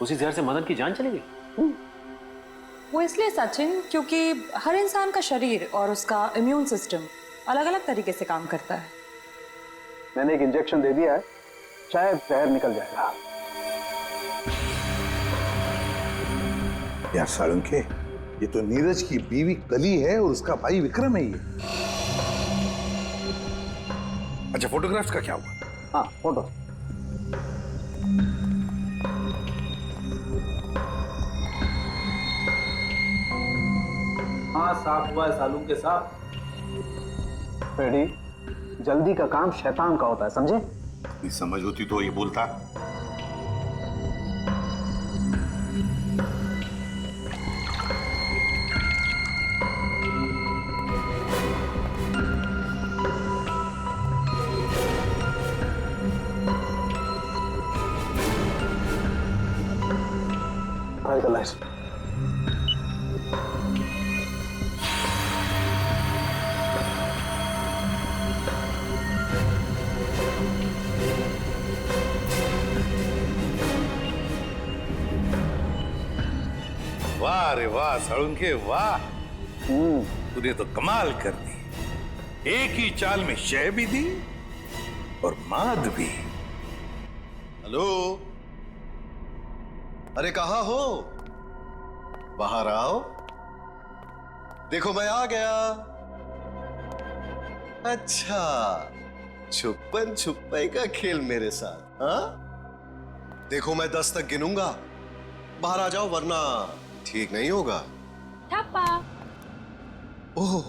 उसी जहर से मदन की जान चली गई। वो इसलिए सचिन, क्योंकि हर इंसान का शरीर और उसका इम्यून सिस्टम अलग अलग तरीके से काम करता है। मैंने एक इंजेक्शन दे दिया है, शायद जहर निकल जाएगा। यार साळुंखे, ये तो नीरज की बीवी कली है और उसका भाई विक्रम है ये। अच्छा, फोटोग्राफ्स का क्या हुआ? हाँ, फोटो। हाँ, साफ हुआ है सालूम के साथ। फ्रेडी, जल्दी का काम शैतान का होता है, समझे? ये समझ होती तो ये बोलता। वाह रे वाह साळुंखे, वाह, तूने तो कमाल कर दी। एक ही चाल में शय भी दी और माद भी। हेलो, अरे कहाँ हो? बाहर आओ, देखो मैं आ गया। अच्छा, छुपन छुपाई का खेल मेरे साथ, हाँ? देखो मैं 10 तक गिनूंगा, बाहर आ जाओ वरना ठीक नहीं होगा। ठप्पा। ओह,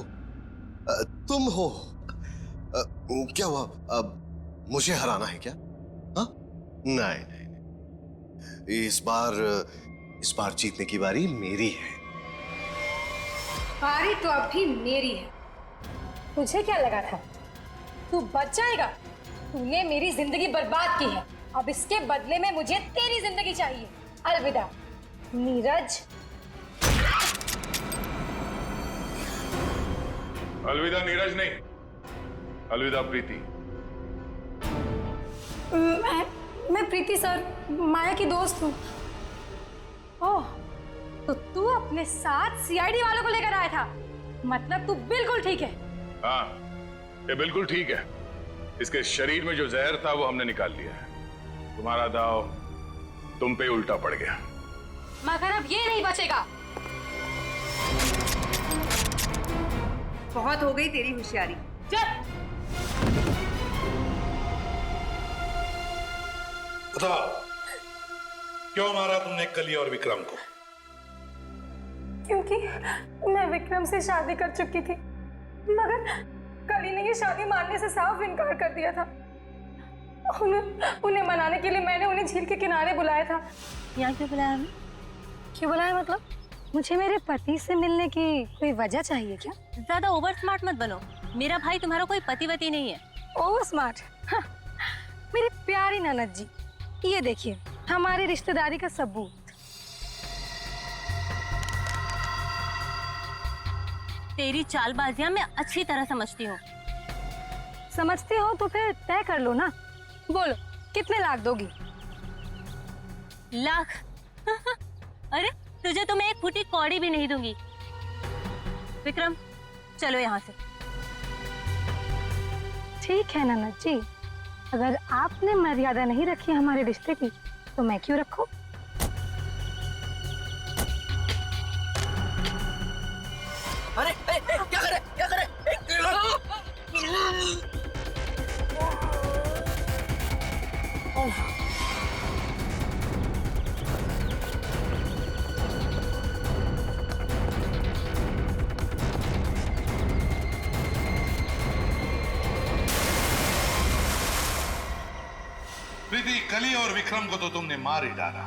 तुम हो? क्या हुआ? अब मुझे हराना है क्या? हाँ? नहीं नहीं नहीं, इस बार जीतने की बारी मेरी है। बारी तो अब भी मेरी है। तुझे क्या लगा था तू बच जाएगा? तूने मेरी जिंदगी बर्बाद की है। अब इसके बदले में मुझे तेरी जिंदगी चाहिए। अलविदा नीरज। अलविदा नीरज नहीं, अलविदा प्रीति। मैं प्रीति सर, माया की दोस्त हूँ। ओह, तो तू अपने साथ सीआईडी वालों को लेकर आया था? मतलब तू बिल्कुल ठीक है। हाँ, ये बिल्कुल ठीक है। इसके शरीर में जो जहर था वो हमने निकाल लिया है। तुम्हारा दाव तुम पे उल्टा पड़ गया। मगर अब ये नहीं बचेगा। बहुत हो गई तेरी होशियारी। चल। बताओ, क्यों मारा तुमने कली और विक्रम को? क्योंकि मैं विक्रम से शादी कर चुकी थी, मगर कली ने ये शादी मानने से साफ इनकार कर दिया था। उन्हें मनाने के लिए मैंने उन्हें झील के किनारे बुलाया था। यहाँ क्यों बुलाया हमें? क्यों बुलाया मतलब? मुझे मेरे पति से मिलने की कोई वजह चाहिए क्या? ज्यादा ओवर स्मार्ट मत बनो। मेरा भाई तुम्हारा कोई पतिवती नहीं है। Over smart? हाँ, मेरी प्यारी ननद जी, ये देखिए हमारी रिश्तेदारी का सबूत। तेरी चालबाजियां मैं अच्छी तरह समझती हूँ। समझते हो तो फिर तय कर लो ना। बोलो कितने लाख दोगी? लाख? अरे तुझे तो मैं एक फूटी कौड़ी भी नहीं दूंगी। विक्रम चलो यहाँ से। ठीक है ननद जी, अगर आपने मर्यादा नहीं रखी हमारे रिश्ते की तो मैं क्यों रखूं? अरे क्या करे क्या करे? प्रीति, कली और विक्रम को तो तुमने मार ही डाला,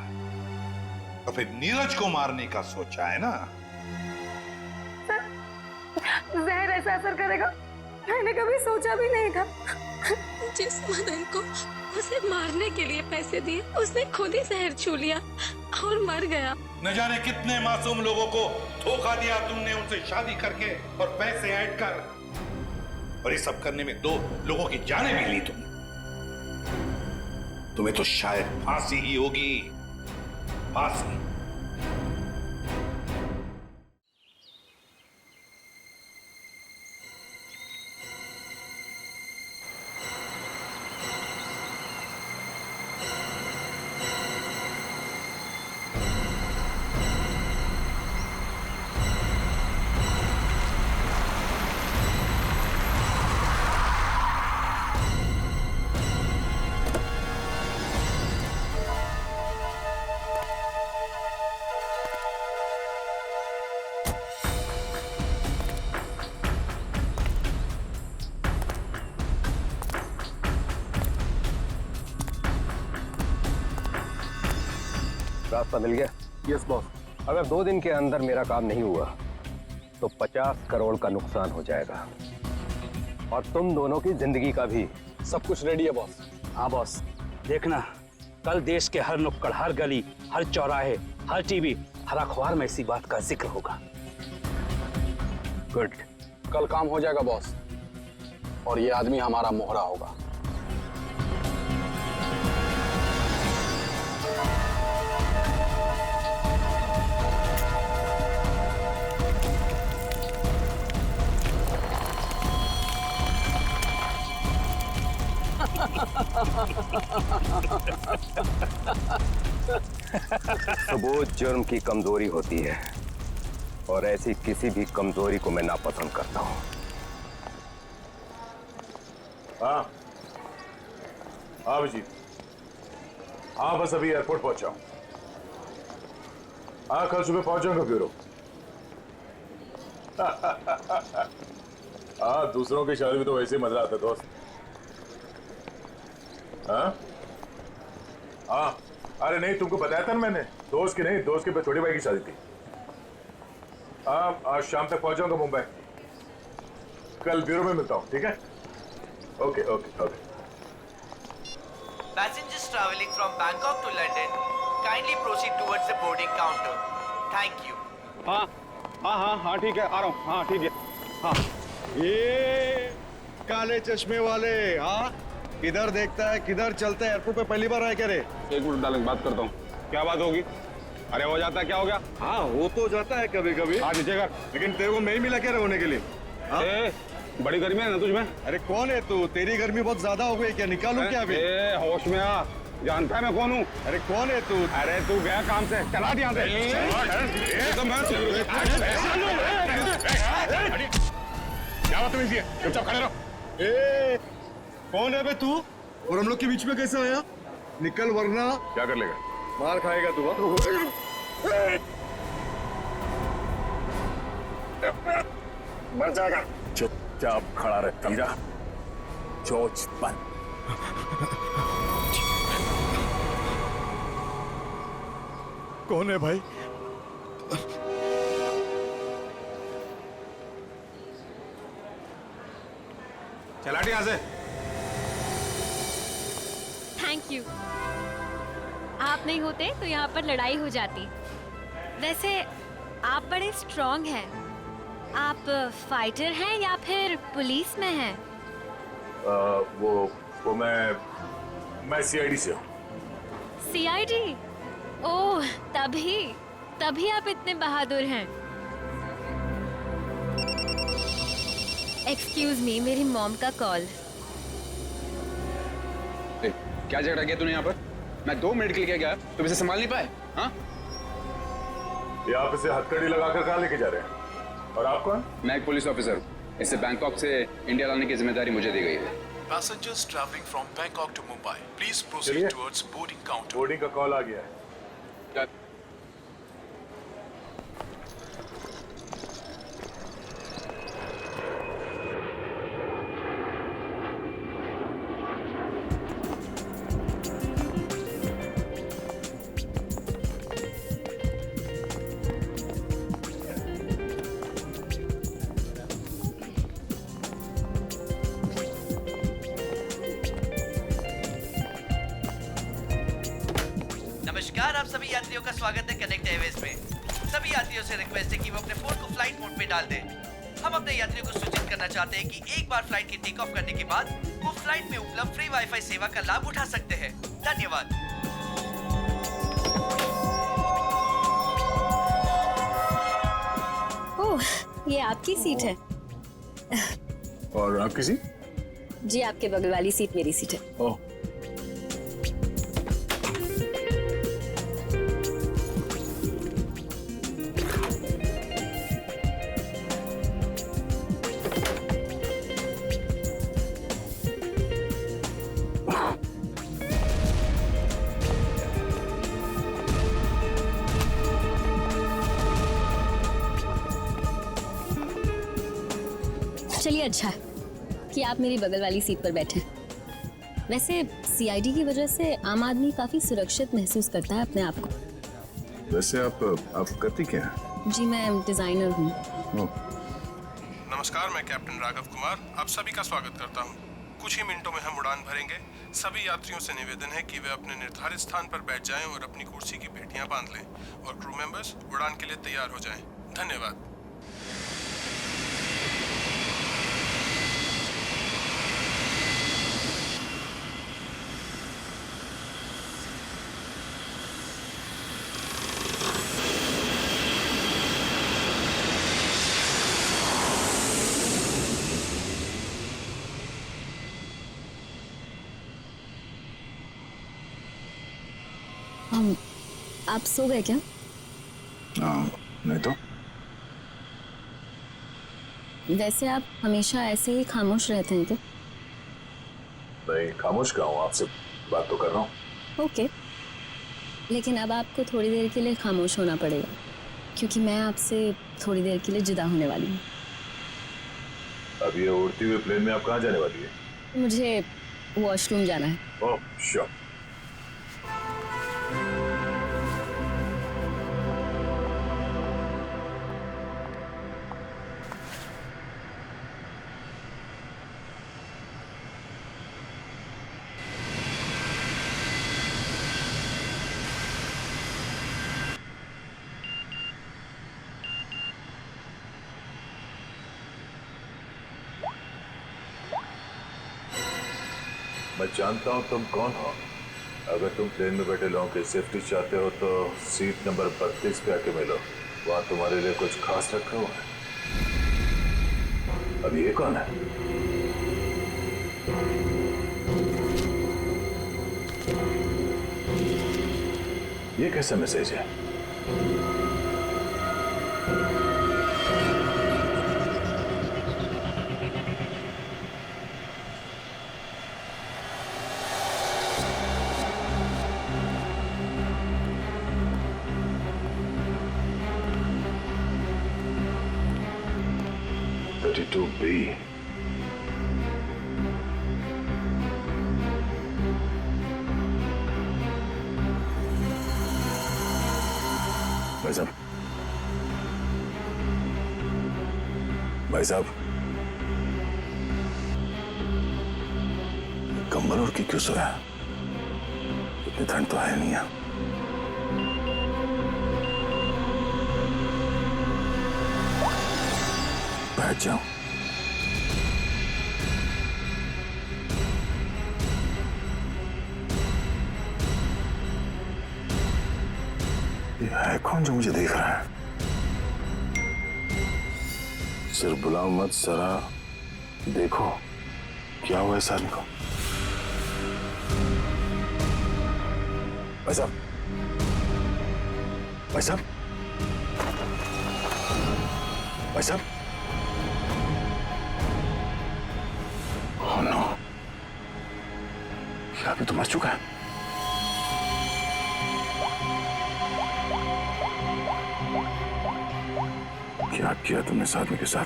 तो फिर नीरज को मारने का सोचा है ना? जहर ऐसा असर करेगा मैंने कभी सोचा भी नहीं था। जिस मदन को उसे मारने के लिए पैसे दिए उसने खुद ही जहर छू लिया और मर गया। न जाने कितने मासूम लोगों को धोखा दिया तुमने, उनसे शादी करके और पैसे ऐड कर, और ये सब करने में 2 लोगों की जानें भी ली तुमने। तुम्हें तो शायद फांसी ही होगी, फांसी। रास्ता मिल गया? Yes boss. अगर 2 दिन के अंदर मेरा काम नहीं हुआ तो 50 करोड़ का नुकसान हो जाएगा, और तुम दोनों की जिंदगी का भी। सब कुछ रेडी है बॉस। हाँ बॉस, देखना कल देश के हर नुक्कड़, हर गली, हर चौराहे, हर टीवी, हर अखबार में इसी बात का जिक्र होगा। गुड। कल काम हो जाएगा बॉस, और ये आदमी हमारा मोहरा होगा। सबूत जुर्म की कमजोरी होती है, और ऐसी किसी भी कमजोरी को मैं नापसंद करता हूं। हाँ हाँ अभिजीत, हाँ बस अभी एयरपोर्ट पहुंचा हूं। हाँ कल सुबह पहुंच जाऊंगा ब्यूरो। हाँ दूसरों की शादी में तो वैसे ही मजा आता है दोस्त। हाँ हाँ, अरे नहीं, तुमको बताया था ना मैंने, दोस्त की नहीं, दोस्त के छोटे भाई की शादी थी। हाँ, आज शाम तक पहुंच जाऊंगा मुंबई। कल ब्यूरो में मिलता हूँ, ठीक है? Okay okay okay. Passengers traveling from Bangkok to London, kindly proceed towards the boarding counter. Thank you. हाँ हाँ हाँ हाँ ठीक है, आ रहा हूँ। हाँ ठीक है। हाँ ये काले चश्मे वाले, हाँ किधर देखता है किधर चलता है? एयरपोर्ट पे पहली बार आया क्या रे? एक मिनट डालेंगे, बात करता हूँ। क्या बात होगी? अरे हो जाता है, क्या हो गया? हाँ हो तो जाता है कभी कभी। हाँ नीचे कर। लेकिन तेरे को मैं ही मिला क्या होने के लिए? हाँ? बड़ी गर्मी है ना तुझमें? अरे कौन है तू? तेरी गर्मी बहुत ज्यादा हो गई क्या? निकालूं क्या अभी? होश में आ, जानता है मैं कौन हूँ? अरे कौन है तू? अरे तू गया काम से, चला यहाँ से। क्या बात है? चुपचाप खड़े रहो। कौन है बे तू? और हम लोग के बीच में कैसे आया? निकल वरना क्या कर लेगा? मार खाएगा तू। मर जाएगा। चुपचाप खड़ा रहे, समझा? चोच बंद। कौन है भाई? चला यहाँ से। Thank you. आप नहीं होते तो यहाँ पर लड़ाई हो जाती। वैसे आप बड़े स्ट्रॉन्ग हैं। आप फाइटर हैं या फिर पुलिस में हैं? वो मैं सीआईडी से हूँ। सीआईडी? ओह, तभी आप इतने बहादुर हैं। एक्सक्यूज मी, मेरी मॉम का कॉल। क्या झगड़ा किया तूने यहाँ पर? मैं 2 मिनट के लिए गया, तुम इसे संभाल नहीं पाए? हाँ? ये आप इसे हथकड़ी लगाकर कहाँ लेके जा रहे हैं? और आप कौन? मैं एक पुलिस ऑफिसर हूँ। इसे बैंकॉक से इंडिया लाने की जिम्मेदारी मुझे दी गई है। Passengers traveling from Bangkok to Mumbai, please proceed towards boarding counter. Boarding का कॉल आ गया है। नमस्कार, आप सभी यात्रियों का स्वागत है कनेक्ट एयरवेज में। सभी यात्रियों से रिक्वेस्ट है कि वो अपने फोन को फ्लाइट मोड पे डाल दें। हम अपने यात्रियों को सूचित करना चाहते हैं कि एक बार फ्लाइट के टेक ऑफ करने के बाद वो फ्लाइट में उपलब्ध फ्री वाईफाई सेवा का लाभ उठा सकते हैं। धन्यवाद। ओह, ये आपकी सीट है। और आपकी सीट? जी, आपके बगल वाली सीट मेरी सीट है। ओह। चलिए, अच्छा है कि आप मेरी बगल वाली सीट पर बैठे। वैसे सीआईडी की वजह से आम आदमी काफी सुरक्षित महसूस करता है अपने आप को। वैसे आप करती क्या है? जी, मैं डिजाइनर हूँ। नमस्कार, मैं कैप्टन राघव कुमार आप सभी का स्वागत करता हूं। कुछ ही मिनटों में हम उड़ान भरेंगे। सभी यात्रियों से निवेदन है कि वे अपने निर्धारित स्थान पर बैठ जाएं और अपनी कुर्सी की पेटियां बांध लें और क्रू मेंबर्स उड़ान के लिए तैयार हो जाएं। धन्यवाद। आप सो गए क्या? नहीं तो। वैसे आप हमेशा ऐसे ही खामोश रहते हैं क्या? नहीं, खामोश क्या हूँ, आपसे बात तो कर रहा हूँ। ओके, लेकिन अब आपको थोड़ी देर के लिए खामोश होना पड़ेगा क्योंकि मैं आपसे थोड़ी देर के लिए जुदा होने वाली हूँ। अब ये उड़ती हुई प्लेन में आप कहाँ जाने वाली है? मुझे वॉशरूम जाना है। ओह, श्योर। मैं जानता हूँ तुम कौन हो। अगर तुम प्लेन में बैठे लोगों की सेफ्टी चाहते हो तो सीट नंबर 32 पे आके मिलो, वहां तुम्हारे लिए कुछ खास रखा हुआ है। अब ये कौन है? ये कैसा मैसेज है? B. भाई साहब, भाई साहब, कंबल और की क्यों सोया? इतनी ठंड तो है नहीं है। बैठ जाओ। ये है कौन जो मुझे देख रहा है? सिर्फ बुलाओ मत, जरा देखो क्या हुआ इस आदमी को। भाई साहब, भाई साहब, भाई साहब, ओह नो, क्या आदमी तो मर चुका है। क्या किया तुमने इस आदमी के साथ?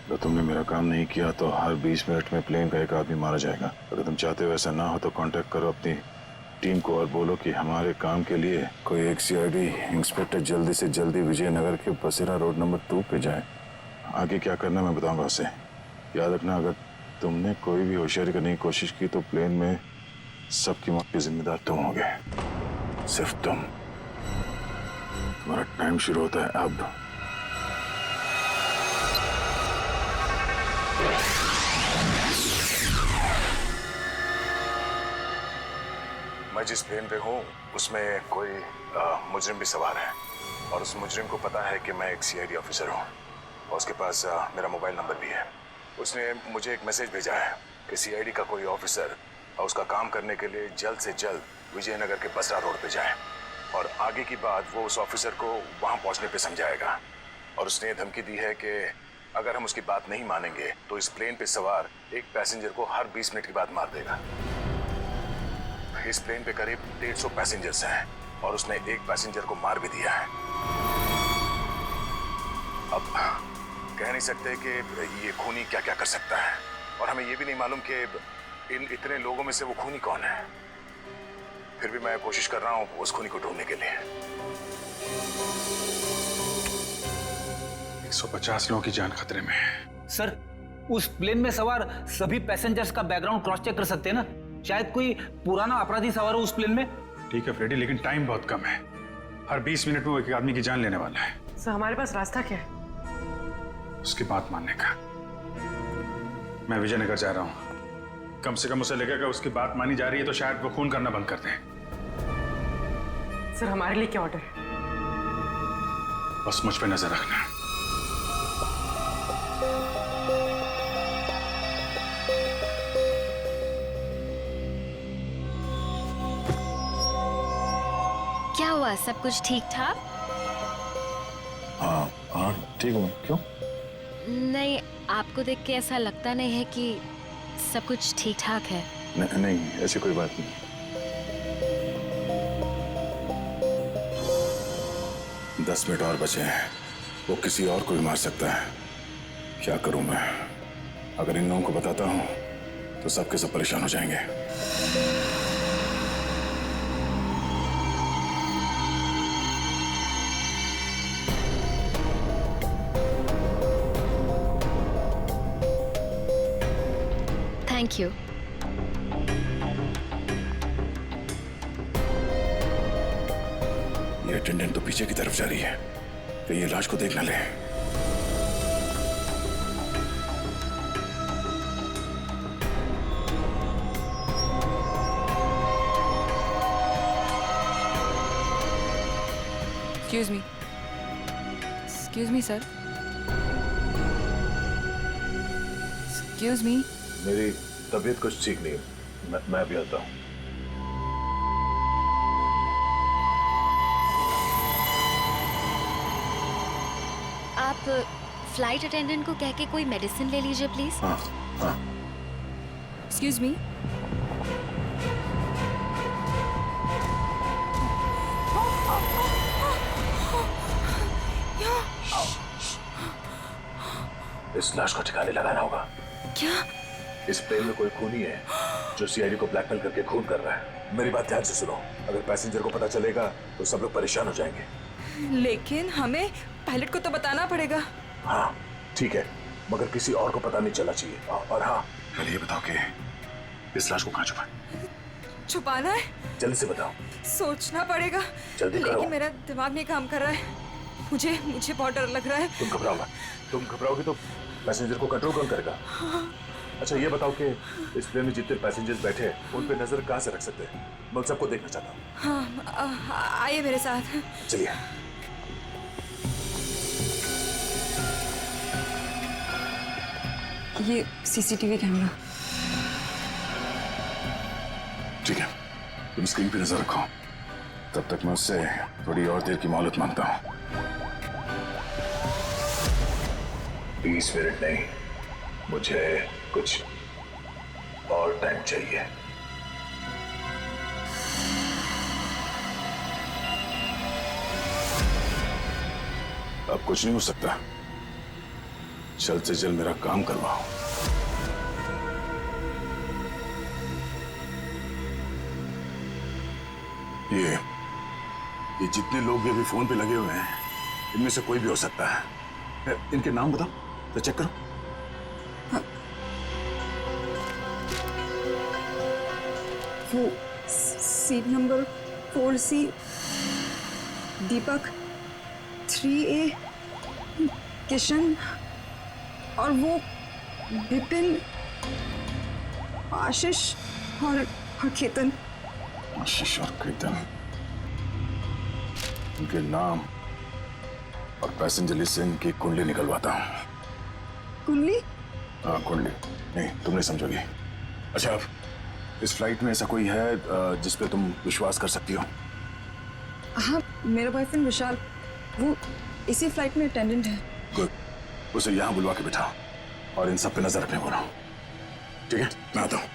अगर तुमने मेरा काम नहीं किया तो हर 20 मिनट में प्लेन का एक आदमी मारा जाएगा। अगर तुम चाहते हो ऐसा ना हो तो कांटेक्ट करो अपनी टीम को और बोलो कि हमारे काम के लिए कोई एक CID इंस्पेक्टर जल्दी से जल्दी विजयनगर के बसेरा रोड नंबर 2 पे जाए। आगे क्या करना मैं बताऊंगा उसे। याद रखना, अगर तुमने कोई भी होशियारी करने की कोशिश की तो प्लेन में सबकी मौत के जिम्मेदार तुम होगे, सिर्फ तुम। तुम्हारा टाइम शुरू होता है अब। मैं जिस प्लेन पे हूँ उसमें कोई मुजरिम भी सवार है और उस मुजरिम को पता है कि मैं एक CID ऑफिसर हूँ और उसके पास मेरा मोबाइल नंबर भी है। उसने मुझे एक मैसेज भेजा है कि CID का कोई ऑफिसर और उसका काम करने के लिए जल्द से जल्द विजयनगर के बसरा रोड पे जाए और आगे की बात वो उस ऑफिसर को वहां पहुंचने पे समझाएगा। और उसने धमकी दी है कि अगर हम उसकी बात नहीं मानेंगे तो इस प्लेन पे सवार एक पैसेंजर को हर 20 मिनट के बाद मार देगा। इस प्लेन पे करीब 150 पैसेंजर्स हैं और उसने एक पैसेंजर को मार भी दिया है। अब कह नहीं सकते कि ये खूनी क्या क्या कर सकता है और हमें ये भी नहीं मालूम कि इन इतने लोगों में से वो खूनी कौन है। फिर भी मैं कोशिश कर रहा हूं उस खूनी को ढूंढने के लिए। 150 लोगों की जान खतरे में है। सर, उस प्लेन में सवार सभी पैसेंजर्स का बैकग्राउंड क्रॉस चेक कर सकते हैं ना? शायद कोई पुराना अपराधी सवार हो उस प्लेन में। ठीक है फ्रेडी, लेकिन टाइम बहुत कम है। हर 20 मिनट में वो एक आदमी की जान लेने वाला है। सर, हमारे पास रास्ता क्या है? उसकी बात मानने का। मैं विजयनगर जा रहा हूं। कम से कम उसे लगेगा उसकी बात मानी जा रही है तो शायद वो खून करना बंद कर दें। सर, हमारे लिए क्या ऑर्डर है? बस मुझ पे नजर रखना। क्या हुआ, सब कुछ ठीक ठाक? हाँ हाँ ठीक हूँ। क्यों? नहीं, आपको देख के ऐसा लगता नहीं है कि सब कुछ ठीक ठाक है। नहीं, ऐसी कोई बात नहीं। 10 मिनट और बचे हैं। वो किसी और को भी मार सकता है। क्या करूं मैं? अगर इन लोगों को बताता हूं तो सबके सब परेशान हो जाएंगे। Thank you. ये अटेंडेंट तो पीछे की तरफ जा रही है, तो ये लाश को देख न ले। Excuse me, sir. Excuse me. मेरी तबीयत कुछ ठीक नहीं है, मैं अभी आता हूँ। आप फ्लाइट अटेंडेंट को कह के कोई मेडिसिन ले लीजिए प्लीज। हाँ हाँ। Excuse me. इस लाश को ठिकाने लगाना होगा। क्या? इस प्लेन में कोई खूनी है जो सीआईडी को ब्लैकमेल करके खून कर रहा है। मेरी बात ध्यान से सुनो, अगर पैसेंजर को पता चलेगा तो सब लोग परेशान हो जाएंगे। लेकिन हमें पायलट को तो बताना पड़ेगा। हाँ ठीक है, मगर किसी और को पता नहीं चलना चाहिए। और हाँ, पहले ये बताओ कि इस लाश को कहाँ छुपाना है? जल्दी से बताओ। सोचना पड़ेगा। जल्दी करो। लेकिन मेरा दिमाग नहीं काम कर रहा है। मुझे बहुत डर लग रहा है। तुम घबराओगे तो पैसेंजर को कंट्रोल कौन करेगा? अच्छा ये बताओ कि इस प्लेन में जितने पैसेंजर्स बैठे हैं उन पे नजर कहाँ से रख सकते हैं? मैं सबको देखना चाहता हूँ। हाँ, आइए मेरे साथ। चलिए। ये सीसीटीवी कैमरा। ठीक है, तुम स्क्रीन पे नजर रखो, तब तक मैं उससे थोड़ी और देर की मोहलत मांगता हूँ। 20 मिनट नहीं, मुझे कुछ और टाइम चाहिए। अब कुछ नहीं हो सकता, जल्द से जल्द मेरा काम करवाओ। ये जितने लोग भी अभी फोन पे लगे हुए हैं, इनमें से कोई भी हो सकता है। इनके नाम बताओ तो चेक करो। वो सीट नंबर 4C, दीपक 3A, किशन और वो विपिन, आशीष और केतन। आशीष और केतन, इनके नाम और पैसेंजर लिस्ट से इनकी कुंडली निकलवाता हूँ। कुंडली? हाँ कुंडली, नहीं तुम नहीं समझोगी। अच्छा, इस फ्लाइट में ऐसा कोई है जिस पे तुम विश्वास कर सकती हो? हाँ, मेरा बॉयफ्रेंड विशाल, वो इसी फ्लाइट में अटेंडेंट है। गुड, उसे यहाँ बुलवा के बिठाओ और इन सब पे नजर रखने बोलो। ठीक है, मैं आता हूँ।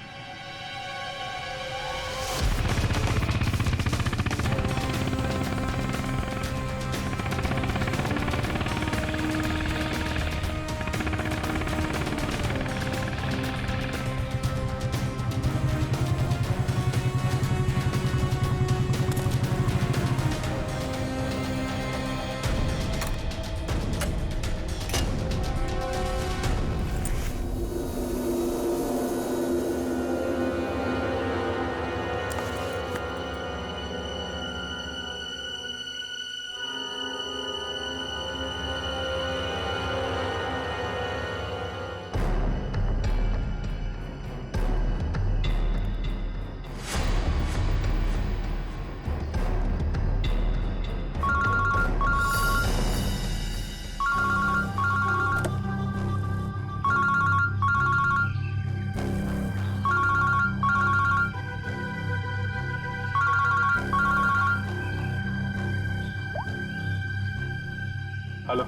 हेलो,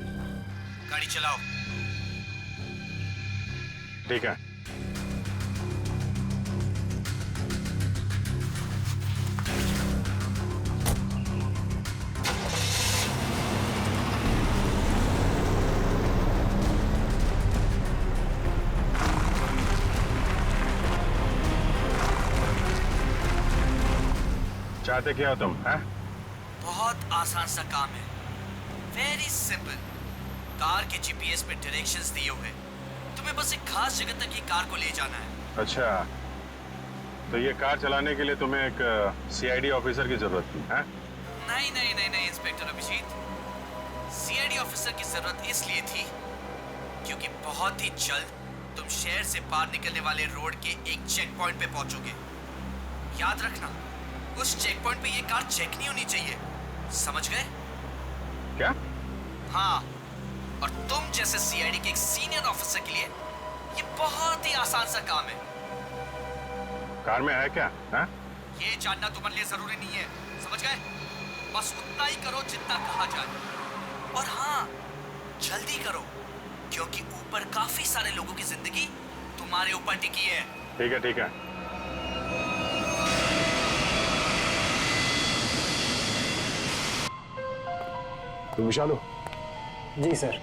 गाड़ी चलाओ। ठीक है। चाहते क्या हो तुम? हैं? बहुत आसान सा काम है, वेरी सिंपल। कार के जीपीएस पे डायरेक्शंस दिए हुए, तुम्हें बस एक खास जगह तक ये कार को ले जाना है। अच्छा, तो ये कार चलाने के लिए तुम्हें एक सीआईडी ऑफिसर की जरूरत थी? हैं? नहीं नहीं नहीं नहीं इंस्पेक्टर अभिजीत, सीआईडी ऑफिसर की जरूरत इसलिए थी क्योंकि बहुत ही जल्द तुम शहर से बाहर निकलने वाले रोड के एक चेक पॉइंट पे पहुंचोगे। याद रखना, उस चेक पॉइंट पे ये कार चेक नहीं होनी चाहिए, समझ गए? क्या? हाँ, और तुम जैसे सीआईडी के एक सीनियर ऑफिसर के लिए ये बहुत ही आसान सा काम है। कार में है क्या? हाँ? ये जानना तुम्हारे लिए जरूरी नहीं है, समझ गए? बस उतना ही करो जितना कहा जाए, और हाँ, जल्दी करो, क्योंकि ऊपर काफी सारे लोगों की जिंदगी तुम्हारे ऊपर टिकी है। ठीक है, ठीक है। तुम विशाल हो? जी सर।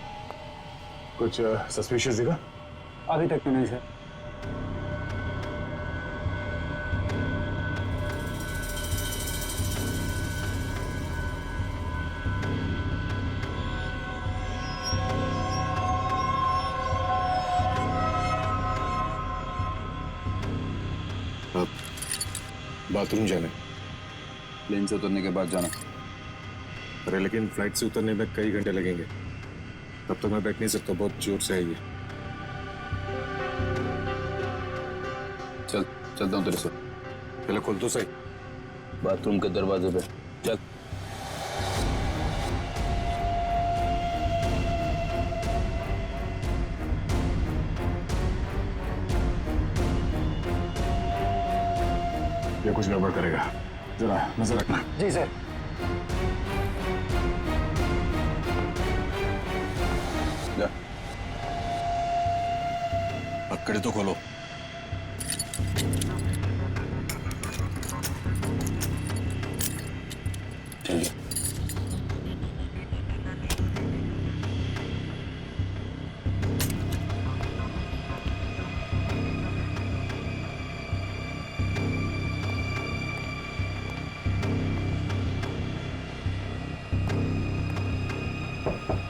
कुछ सस्पिशियस दिखा? अभी तक तो नहीं सर। अब बाथरूम जाना। प्लेन से उतरने के बाद जाना। अरे लेकिन फ्लाइट से उतरने में कई घंटे लगेंगे, तब तक मैं बैठ नहीं सकता, बहुत जोर से है ये। चलता हूँ तेरे से। पहले खोल तो सही। बाथरूम के दरवाजे पे चल। ये कुछ गड़बड़ करेगा, जरा नजर रखना। जी सर। पकड़े तो खोलो। ठीक है।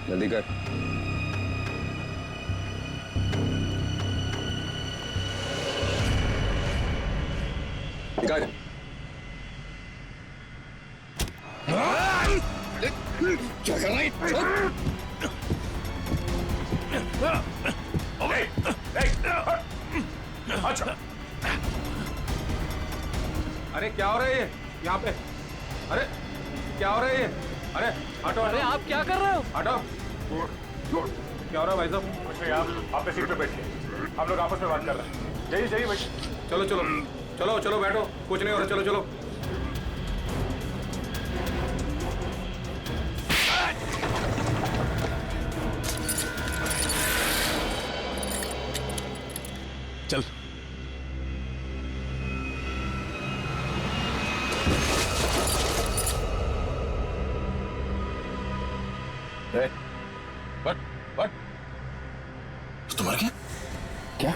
जल्दी कर। निकाल। क्या कर रहा है? अच्छा। अरे क्या हो रहा है ये यहाँ पे? अरे क्या हो रहा है ये? अरे हटो। अरे आप क्या कर रहे हो? हटो। क्या हो रहा है भाई साहब? कुछ नहीं, आप अपने सीट पे बैठिए, हम लोग आपस में बात कर रहे हैं। जाइए जाइए भाई। चलो चलो चलो चलो बैठो, कुछ नहीं हो रहा, चलो चलो। चल। बट तो मर गया क्या?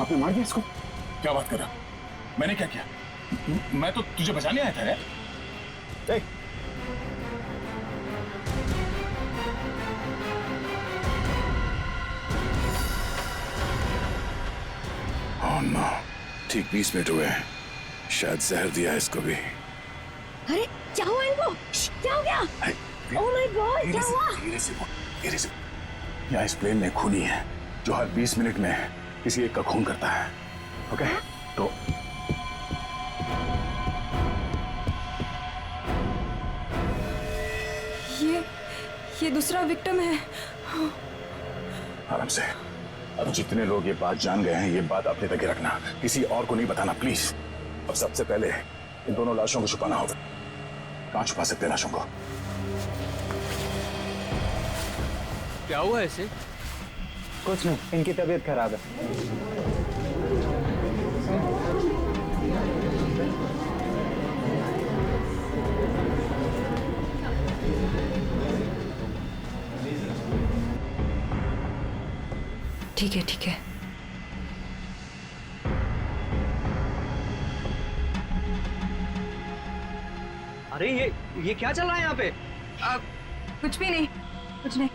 आपने मार दिया इसको? क्या बात कर रहा? मैंने क्या किया? मैं तो तुझे बचाने आया था रे। ओह नो, ठीक 20 मिनट हुए हैं, शायद जहर दिया है इसको भी। अरे क्या हुआ इनको? क्या हो गया? ओह माय गॉड, क्या हुआ? धीरे से बोल, धीरे से। यहाँ इस प्लेन में खूनी है जो हर 20 मिनट में किसी एक का खून करता है। ओके? तो ये दूसरा विक्टिम है। आराम से। अब जितने लोग ये बात जान गए हैं, ये बात अपने तक ही रखना, किसी और को नहीं बताना प्लीज। अब सबसे पहले इन दोनों लाशों को छुपाना होगा। कहाँ छुपा सकते हैं लाशों को? क्या हुआ ऐसे? कुछ नहीं, इनकी तबीयत खराब है। ठीक है ठीक है। अरे ये क्या चल रहा है यहाँ पे? कुछ भी नहीं, कुछ नहीं।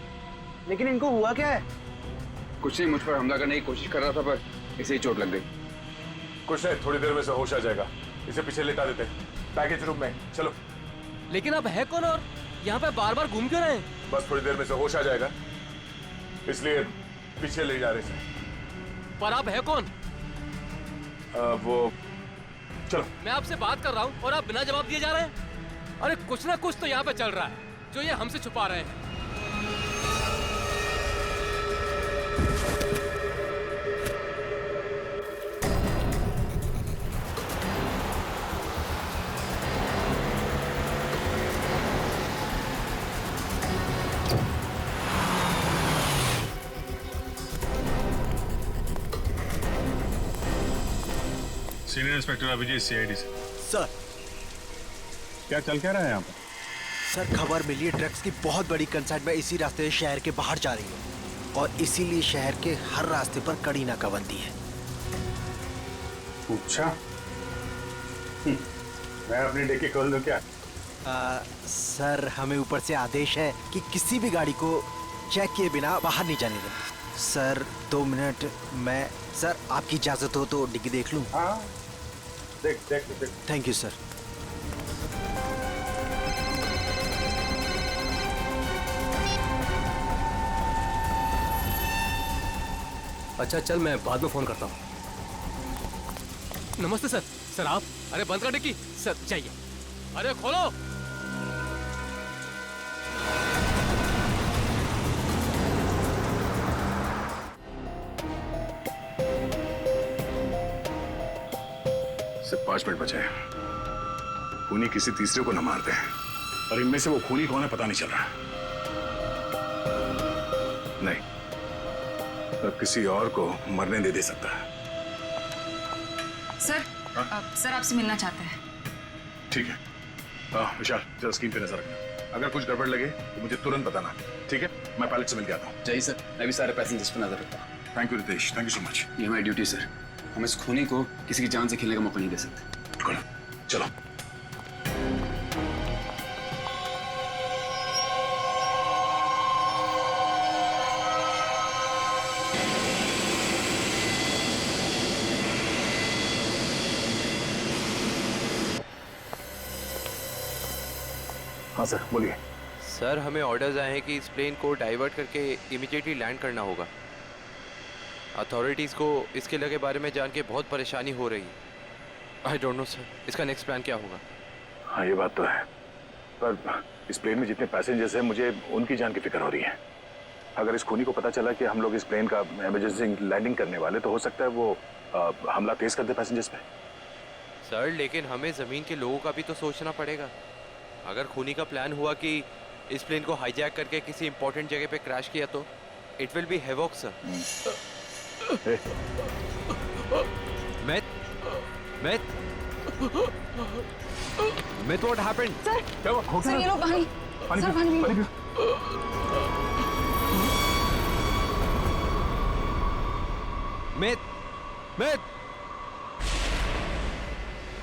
लेकिन इनको हुआ क्या है? कुछ नहीं, मुझ पर हमला करने की कोशिश कर रहा था पर इसे ही चोट लग गई। कुछ नहीं, थोड़ी देर में से होश आ जाएगा। इसे पीछे लेटा देते हैं पैकेज रूम में। चलो। लेकिन आप है कौन और यहाँ पे बार बार घूम क्यों रहे हैं? बस थोड़ी देर में से होश आ जाएगा, इसलिए पीछे ले जा रहे थे। पर आप है कौन? वो चलो। मैं आपसे बात कर रहा हूँ और आप बिना जवाब दिए जा रहे हैं। अरे कुछ ना कुछ तो यहाँ पे चल रहा है। जो ये हमसे छुपा रहे हैं। सीनियर इंस्पेक्टर अभिजीत, सीआईडी से। सर क्या चल क्या रहा है यहाँ पर? सर खबर मिली है ड्रग्स की बहुत बड़ी कंसाइनमेंट इसी रास्ते से शहर के बाहर जा रही है और इसीलिए शहर के हर रास्ते पर कड़ी नाकाबंदी है। अच्छा, मैं अपनी डिक्की खोल दूं क्या? सर हमें ऊपर से आदेश है कि किसी भी गाड़ी को चेक किए बिना बाहर नहीं जाने दें। सर 2 मिनट, मैं सर आपकी इजाजत हो तो डिग्गी देख लूं? हाँ देख देख देख। Thank you sir. अच्छा चल, मैं बाद में फोन करता हूँ। नमस्ते सर। सर आप? अरे बंद कर डिक्की। सर चाहिए। अरे खोलो। सिर्फ 5 मिनट बचे हैं। खूनी किसी तीसरे को न मारते हैं और इनमें से वो खूनी कौन है पता नहीं चल रहा। नहीं, अब किसी और को मरने दे सकता है। सर, सर आपसे मिलना चाहते हैं। ठीक है। विशाल जरा स्क्रीन पे नजर रखना, अगर कुछ गड़बड़ लगे तो मुझे तुरंत बताना। ठीक है, मैं पायलट से मिल के आता हूँ। चाहिए सर, मैं भी सारे पैसेंजर्स पर नजर रखता हूँ। Thank you Ritesh, thank you so much. ये हमारी ड्यूटी सर, हम इस खूनी को किसी की जान से खेलने का मौका नहीं दे सकते। चलो। हाँ सर बोलिए। सर हमें ऑर्डर्स आए हैं कि इस प्लेन को डाइवर्ट करके इमीडिएटली लैंड करना होगा। अथॉरिटीज़ को इसके लगे बारे में जान के बहुत परेशानी हो रही है। आई डोंट नो सर, इसका नेक्स्ट प्लान क्या होगा? हाँ ये बात तो है, पर इस प्लेन में जितने पैसेंजर्स हैं मुझे उनकी जान की फिक्र हो रही है। अगर इस खूनी को पता चला कि हम लोग इस प्लेन का इमरजेंसी लैंडिंग करने वाले तो हो सकता है वो हमला तेज कर दे पैसेंजर्स पे। सर लेकिन हमें ज़मीन के लोगों का भी तो सोचना पड़ेगा। अगर खूनी का प्लान हुआ कि इस प्लेन को हाईजैक करके किसी इंपॉर्टेंट जगह पे क्रैश किया तो it will be havoc sir. Myth, what happened? Sir ये लो पानी। सर पानी। Myth.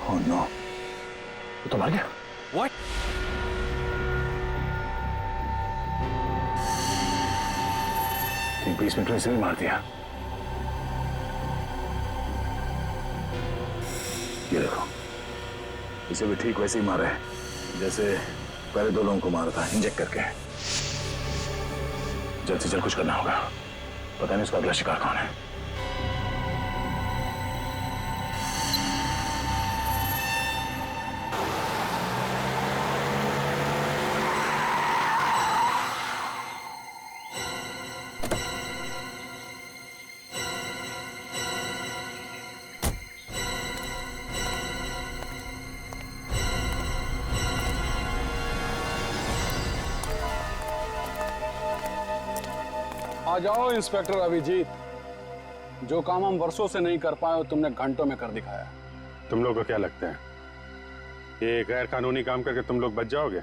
Oh no, वो तो मर गया। What? तीन 20 मिनट में इसे भी मार दिया। ये देखो, इसे भी ठीक वैसे ही मारा है जैसे पहले 2 लोगों को मारा था, इंजेक्ट करके। जल्द से जल्द कुछ करना होगा, पता नहीं उसका अगला शिकार कौन है। आ जाओ इंस्पेक्टर अभिजीत, जो काम हम वर्षों से नहीं कर पाए तुमने घंटों में कर दिखाया। तुम लोग को क्या लगता है ये गैर कानूनी काम करके तुम लोग बच जाओगे?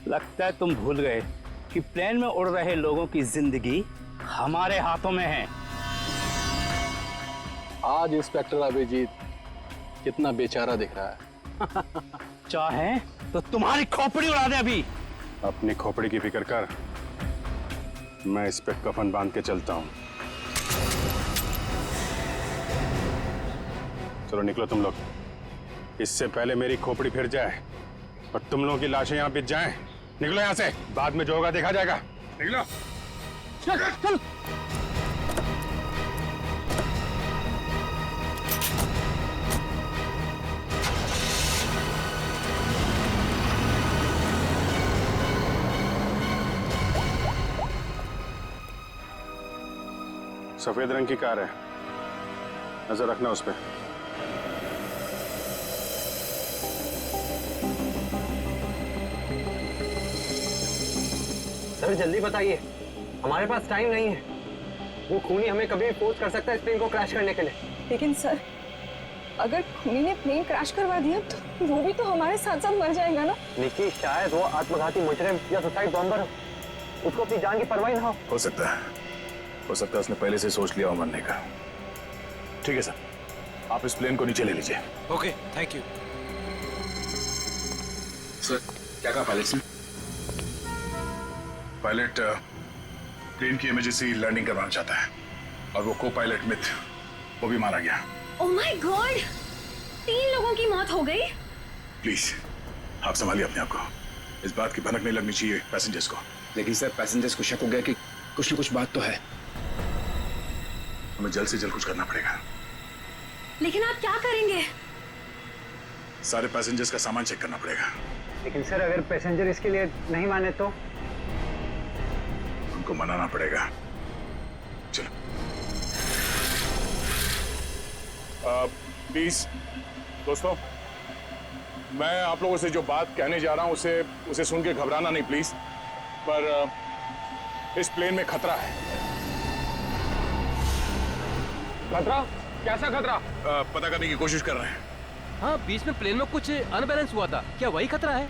लगता है तुम भूल गए कि प्लेन में उड़ रहे लोगों की जिंदगी हमारे हाथों में है। आज इंस्पेक्टर अभिजीत कितना बेचारा दिख रहा है। चाहे तो तुम्हारी खोपड़ी उड़ा दे अभी। अपनी खोपड़ी की फिक्र कर, मैं इस पे कफन बांध के चलता हूँ। चलो निकलो तुम लोग, इससे पहले मेरी खोपड़ी फिर जाए और तुम लोगों की लाशें यहाँ बिछ जाएं। निकलो यहाँ से, बाद में जो होगा देखा जाएगा। निकलो। चल। सफेद रंग की कार है, नजर रखना उस पर। सर जल्दी बताइए, हमारे पास टाइम नहीं है। वो खूनी हमें कभी भी फोर्स कर सकता है इस प्लेन को क्रैश करने के लिए। लेकिन सर, अगर खूनी ने प्लेन क्रैश करवा दिया तो वो भी तो हमारे साथ साथ मर जाएगा ना। निकी, शायद वो आत्मघाती मुजरिम या सुसाइड बॉम्बर हो, उसको अपनी जान की परवाह ना हो सकता है उसने पहले से सोच लिया हो मरने का। ठीक है सर, आप इस प्लेन को नीचे ले लीजिए। Okay, thank you. सर क्या कहा पायलट ने? पायलट प्लेन की इमरजेंसी लैंडिंग करवाना चाहता है और वो को पायलट मिथ वो भी मारा गया। ओह माय गॉड, 3 लोगों की मौत हो गई। प्लीज आप संभालिए अपने आप को, इस बात की भनक नहीं लगनी चाहिए पैसेंजर्स को। लेकिन सर पैसेंजर्स को शक हो गया कि कुछ न कुछ बात तो है। हमें जल्द से जल्द कुछ करना पड़ेगा। लेकिन आप क्या करेंगे? सारे पैसेंजर्स का सामान चेक करना पड़ेगा। लेकिन सर, अगर पैसेंजर इसके लिए नहीं माने तो? उनको मनाना पड़ेगा। चलो। प्लीज दोस्तों, मैं आप लोगों से जो बात कहने जा रहा हूं उसे सुन के घबराना नहीं प्लीज। पर इस प्लेन में खतरा है। खतरा? कैसा खतरा? पता करने की कोशिश कर रहे हैं। हाँ, बीच में प्लेन में कुछ अनबैलेंस हुआ था, क्या वही खतरा है?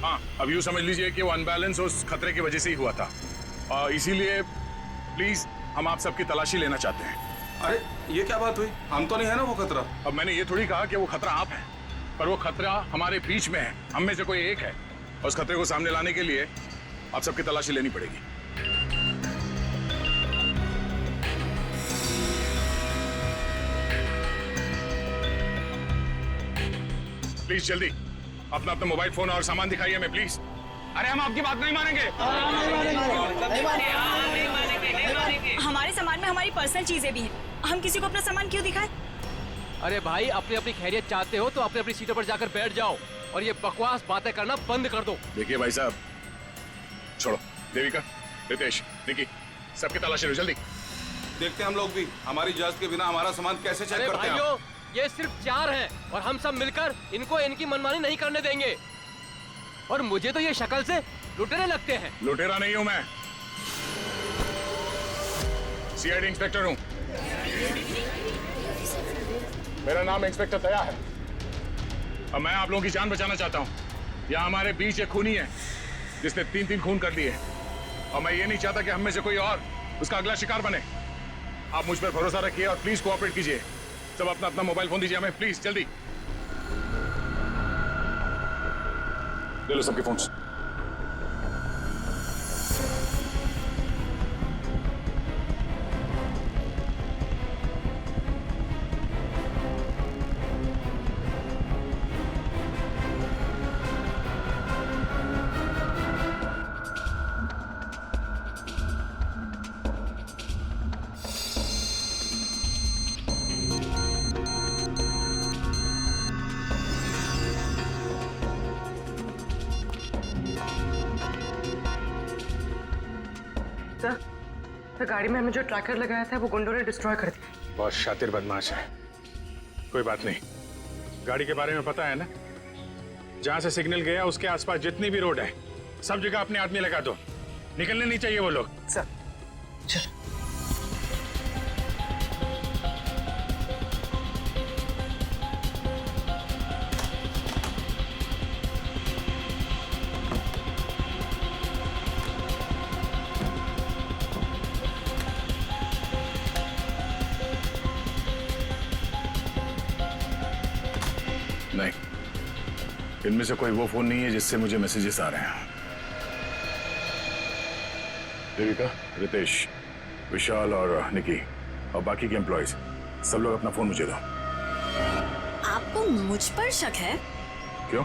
हाँ, अब यूं समझ लीजिए कि वो अनबैलेंस उस खतरे की वजह से ही हुआ था। इसीलिए प्लीज हम आप सबकी तलाशी लेना चाहते हैं। अरे ये क्या बात हुई? हम तो नहीं है ना वो खतरा। अब मैंने ये थोड़ी कहा कि वो खतरा आप है, पर वो खतरा हमारे बीच में है, हम में से कोई एक है। और उस खतरे को सामने लाने के लिए आप सबकी तलाशी लेनी पड़ेगी। प्लीज जल्दी अपना अपना मोबाइल फोन और सामान दिखाइए हमें प्लीज। अरे हम आपकी बात नहीं मानेंगे। हमारे सामान में हमारी पर्सनल चीजें भी हैं। हम किसी को अपना सामान क्यों दिखाएं? अरे भाई, अपनी अपनी खैरियत चाहते हो तो अपनी अपनी सीटों पर जाकर बैठ जाओ और ये बकवास बातें करना बंद कर दो। देखिए भाई साहब, छोड़ो। देविका, रितेश, निकी, सबकी तलाशी लो जल्दी। देखते हैं हम लोग भी हमारी इजाजत के बिना हमारा सामान कैसे चेक करते हैं। भाइयों, ये सिर्फ 4 हैं और हम सब मिलकर इनको इनकी मनमानी नहीं करने देंगे। और मुझे तो ये शक्ल से लुटेरे लगते हैं। लुटेरा नहीं हूं मैं, सीआईडी इंस्पेक्टर हूं। मेरा नाम इंस्पेक्टर दया है और मैं आप लोगों की जान बचाना चाहता हूं। यहाँ हमारे बीच एक खूनी है जिसने 3 खून कर दिए और मैं ये नहीं चाहता कि हम में से कोई और उसका अगला शिकार बने। आप मुझ पर भरोसा रखिए और प्लीज कोऑपरेट कीजिए। सब अपना अपना मोबाइल फोन दीजिए हमें प्लीज, जल्दी ले लो सबके फोन्स। सर, गाड़ी में हमें जो ट्रैकर लगाया था वो गुंडों ने डिस्ट्रॉय कर दिया। बहुत शातिर बदमाश है। कोई बात नहीं, गाड़ी के बारे में पता है ना? जहां से सिग्नल गया उसके आसपास जितनी भी रोड है सब जगह अपने आदमी लगा दो। निकलने नहीं चाहिए वो लोग। सर चल। नहीं, इनमें से कोई वो फोन नहीं है जिससे मुझे मैसेजेस आ रहे हैं। देविका, रितेश, विशाल और निकी और बाकी के एम्प्लॉयज सब लोग अपना फोन मुझे दो। आपको मुझ पर शक है? क्यों?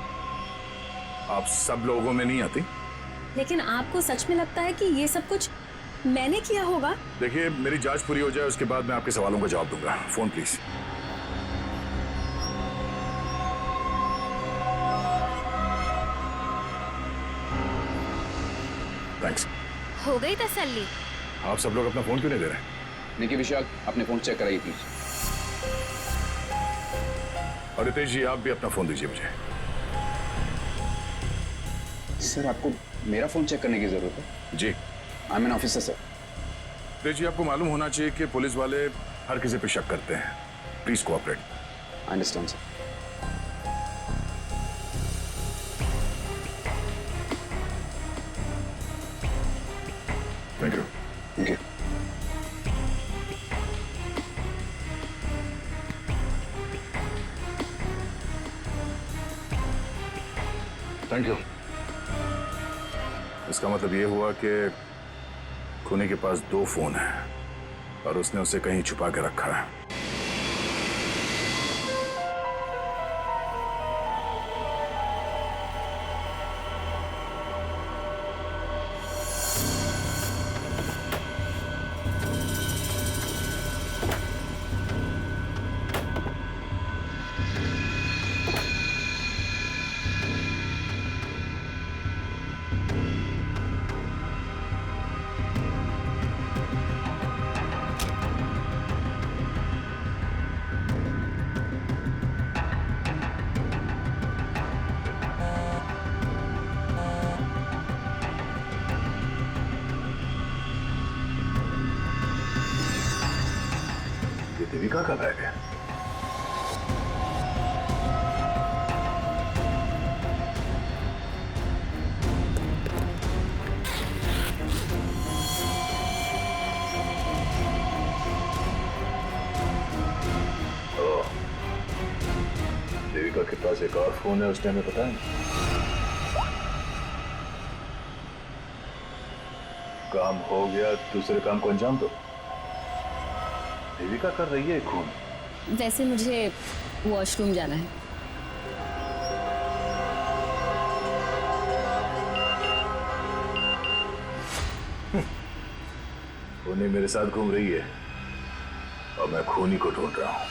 आप सब लोगों में नहीं आती? लेकिन आपको सच में लगता है कि ये सब कुछ मैंने किया होगा? देखिए, मेरी जांच पूरी हो जाए उसके बाद मैं आपके सवालों का जवाब दूंगा। Phone please. थैंक्स। हो गई तसल्ली? आप सब लोग अपना फोन क्यों नहीं दे रहे? देखिए विशाल, अपने फोन चेक कराइए प्लीज। और रितेश जी, आप भी अपना फोन दीजिए मुझे। सर, आपको मेरा फोन चेक करने की जरूरत है? जी। I am an officer sir. Ritesh ji, आपको मालूम होना चाहिए कि पुलिस वाले हर किसी पे शक करते हैं। Please cooperate. I understand sir. Thank you. Thank you. Thank you. इसका मतलब ये हुआ कि खूनी के पास 2 फोन हैं और उसने उसे कहीं छुपा के रखा है। देविका का बैग है। देविका के पास एक और फोन है, उसने हमें पता है। काम हो गया, दूसरे काम को अंजाम दो। देविका कर रही है खून। वैसे मुझे वॉशरूम जाना है। खूनी मेरे साथ घूम रही है और मैं खूनी को ढूंढ रहा हूं।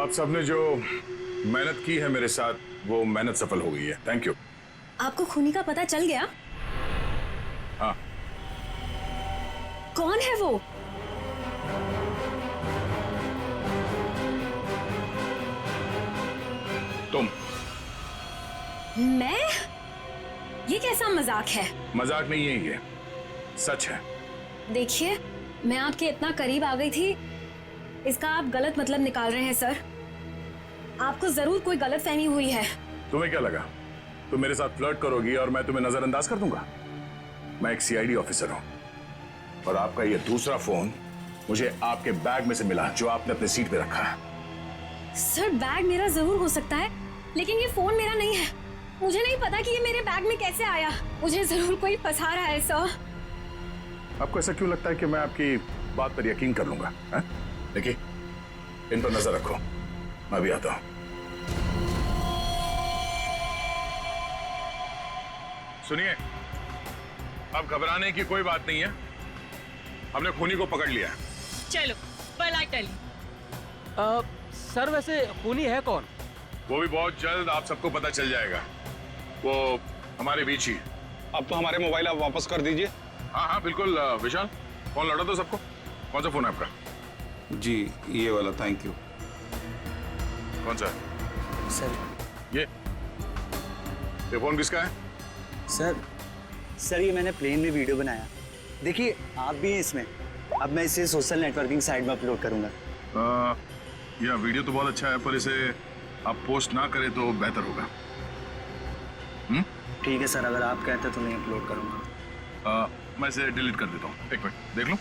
आप सबने जो मेहनत की है मेरे साथ, वो मेहनत सफल हो गई है। Thank you. आपको खूनी का पता चल गया? हाँ। कौन है वो? तुम। मैं? ये कैसा मजाक है? मजाक नहीं है ये, सच है। देखिए, मैं आपके इतना करीब आ गई थी, इसका आप गलत मतलब निकाल रहे हैं सर। आपको जरूर कोई गलतफहमी हुई है। तुम्हें क्या लगा तुम मेरे साथ फ्लर्ट करोगी और मैं तुम्हें नजरअंदाज कर दूंगा? मैं एक सीआईडी ऑफिसर हूं और आपका ये दूसरा फोन मुझे आपके बैग में से मिला, जो आपने अपने सीट पे रखा है। सर, बैग मेरा जरूर हो सकता है, लेकिन ये फोन मेरा नहीं है। मुझे नहीं पता कि ये मेरे बैग में कैसे आया। मुझे जरूर कोई फंसा रहा है सर। आपको ऐसा क्यों लगता है कि मैं आपकी बात पर यकीन कर लूंगा? देखिए, इन पर नजर रखो, मैं भी आता हूं। सुनिए, अब घबराने की कोई बात नहीं है, हमने खूनी को पकड़ लिया है। चलो, well I tell you। Sir, वैसे खूनी है कौन? वो भी बहुत जल्द आप सबको पता चल जाएगा। वो हमारे बीच ही। अब तो हमारे मोबाइल आप वापस कर दीजिए। हाँ हाँ बिल्कुल। विशाल, फोन लौटा दो सबको। कौन सा फोन है आपका? जी, ये वाला। Thank you. कौन सा? सर ये फोन किसका है? सर ये मैंने प्लेन में वीडियो बनाया, देखिए आप भी हैं इसमें। अब मैं इसे सोशल नेटवर्किंग साइट में अपलोड करूंगा। यह वीडियो तो बहुत अच्छा है, पर इसे आप पोस्ट ना करें तो बेहतर होगा। ठीक है सर, अगर आप कहते तो मैं अपलोड करूंगा। मैं इसे डिलीट कर देता हूँ। एक मिनट देख लूं।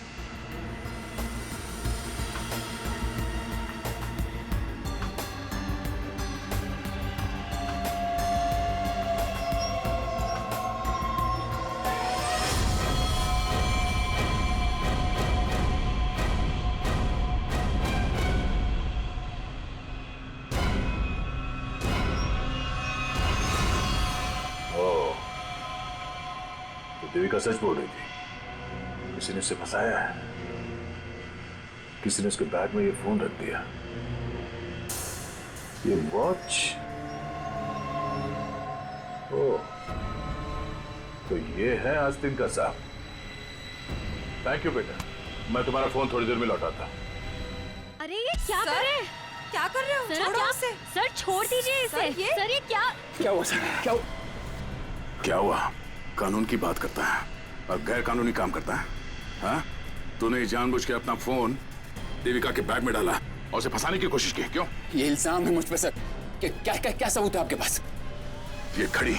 देविका सच बोल रही थी, किसी ने उसे फंसाया है। किसी ने उसके बैग में ये फोन रख दिया। ये वॉच, तो ये है आस्तीन का साहब। थैंक यू बेटा, मैं तुम्हारा फोन थोड़ी देर में लौटाता। अरे ये क्या कर रहे हैं? क्या कर रहे हो? सर, छोड़ो क्या? उसे। सर छोड़ दीजिए इसे। सर ये क्या? क्या हुआ सर? क्या हुआ? कानून की बात करता है और गैर कानूनी काम करता है। हाँ? तूने जानबूझ के अपना फोन देविका के बैग में डाला और उसे फंसाने की कोशिश की, क्यों? ये इल्जाम है मुझ पे सर। क्या सबूत है आपके पास? ये घड़ी,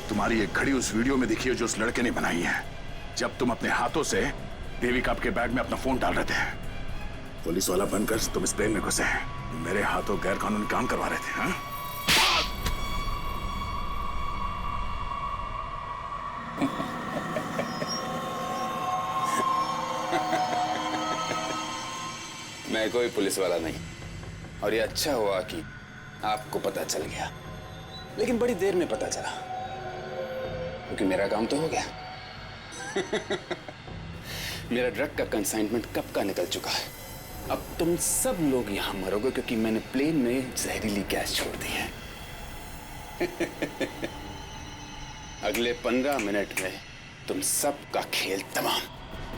तुम्हारी ये घड़ी उस वीडियो में दिखी है जो उस लड़के ने बनाई है, जब तुम अपने हाथों से देविका के बैग में अपना फोन डाल रहे थे। पुलिस वाला बनकर तुम इस प्लेन में घुसे, मेरे हाथों गैर कानूनी काम करवा रहे थे। हाँ? मैं कोई पुलिस वाला नहीं, और ये अच्छा हुआ कि आपको पता चल गया, लेकिन बड़ी देर में पता चला, क्योंकि मेरा काम तो हो गया। मेरा ड्रग का कंसाइनमेंट कब का निकल चुका है। अब तुम सब लोग यहां मरोगे क्योंकि मैंने प्लेन में जहरीली गैस छोड़ दी है। अगले 15 मिनट में तुम सब का खेल तमाम।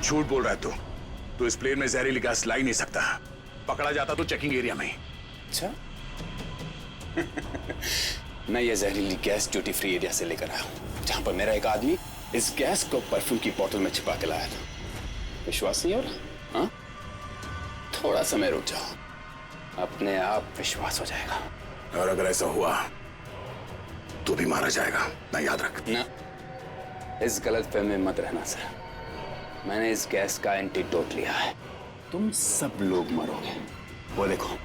झूठ बोल रहा है तू इस प्लेन में जहरीली गैस ला ही नहीं सकता। पकड़ा जाता तो चेकिंग एरिया में ही। अच्छा। मैं ये जहरीली गैस ड्यूटी फ्री एरिया से लेकर आया हूं, जहां पर मेरा एक आदमी इस गैस को परफ्यूम की बोतल में छिपा के लाया था। विश्वास नहीं हो रहा? हाँ? थोड़ा समय रुक जाओ, अपने आप विश्वास हो जाएगा। और अगर ऐसा हुआ तो भी मारा जाएगा, ना याद रख। ना, इस गलतफहमी में मत रहना सर। मैंने इस गैस का एंटीडोट लिया है, तुम सब लोग मरोगे। वो देखो।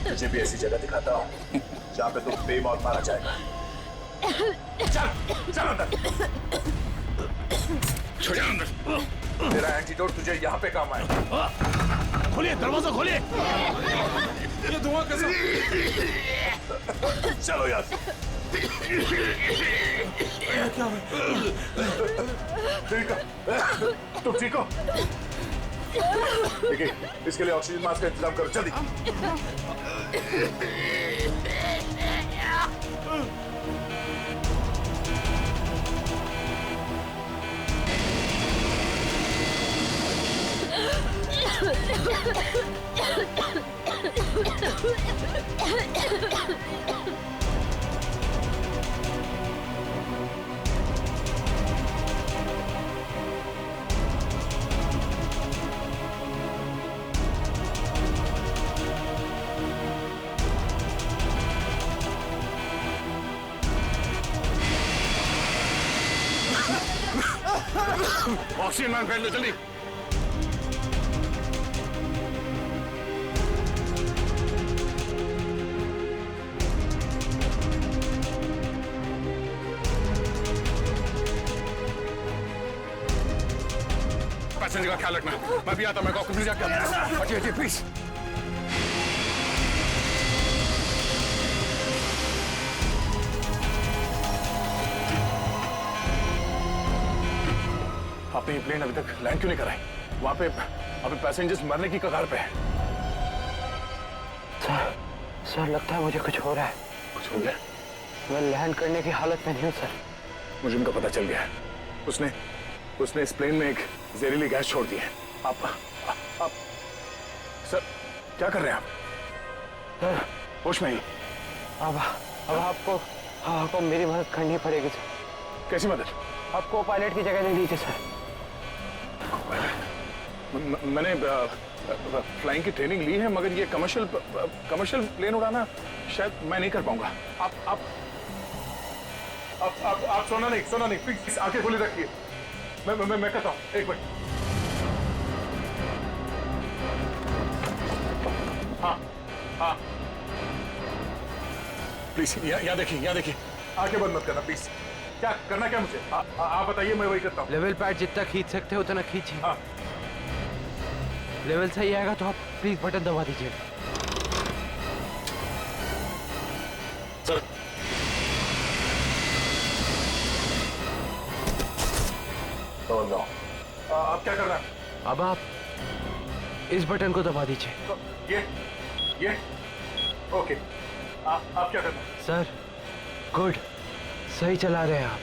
तुझे भी ऐसी जगह दिखाता हूँ जहाँ पे तुम बेमौत मारा जाएगा। चल अंदर। छोड़ अंदर। तेरा एंटीडोट तुझे यहाँ पे काम आएगा। खोलिए दरवाजा, खोलिए। ये धुआं कैसा? चलो यार। क्या तुम ठीक हो? देखिए, इसके लिए ऑक्सीजन मास्क का इंतजाम करो जल्दी। ऑक्सीजन मैन, फैल लो जल्दी। पैसेंजर का ख्याल रखना। मैं भी आता, मैं कॉकपिट जाके हटिए हटिए प्लीज। आपने ये प्लेन अभी तक लैंड क्यों नहीं कराई? वहां पे अभी पैसेंजर्स मरने की कगार पे है। सर लगता है मुझे कुछ हो रहा है। कुछ हो गया? मैं लैंड करने की हालत में नहीं हूँ सर। मुझे उनका पता चल गया है। उसने इस प्लेन में एक जहरीली गैस छोड़ दी है। आप सर क्या कर रहे हैं आप? सर होश में ही? अब आपको मेरी मदद करनी पड़ेगी सर। कैसी मदद? आपको पायलट की जगह दे दीजिए सर। मैंने फ्लाइंग की ट्रेनिंग ली है, मगर ये कमर्शियल प्लेन उड़ाना शायद मैं नहीं कर पाऊंगा। आप सोना नहीं प्लीज आंखें खुली रखिए। मैं कहता हूँ, एक मिनट। हाँ प्लीज यहाँ देखिए आंखें बंद मत करना प्लीज। क्या करना, क्या मुझे आप बताइए, मैं वही करता हूँ। लेवल पैड जितना खींच सकते हो उतना खींचिए। हाँ लेवल सही आएगा तो आप प्लीज बटन दबा दीजिए। सर ओह नो, आप क्या कर रहे हैं? अब आप इस बटन को दबा दीजिए। ये ओके, आप क्या कर रहे हैं? सर गुड, सही चला रहे हैं आप।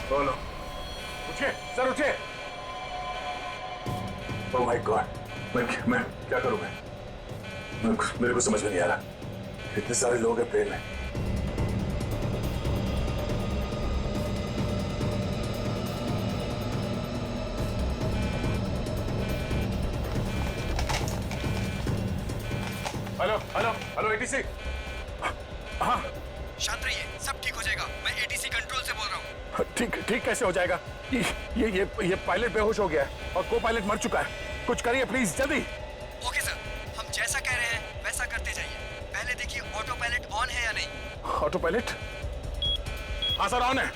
बोलो, उठिए सर, उठिए। ओह माय गॉड, मैं क्या करूं? मेरे को समझ में नहीं आ रहा, इतने सारे लोग हैं प्लेन में। Hello hello hello ATC. हाँ शांत रहिए, सब ठीक हो जाएगा। मैं एटीसी कंट्रोल से बोल रहा हूँ। ठीक कैसे हो जाएगा? ये पायलट बेहोश हो गया है और को पायलट मर चुका है। कुछ करिए प्लीज, जल्दी। ओके सर, हम जैसा कह रहे हैं वैसा करते जाइए। पहले देखिए ऑटो पायलट ऑन है या नहीं। Auto pilot? हाँ सर, ऑन है।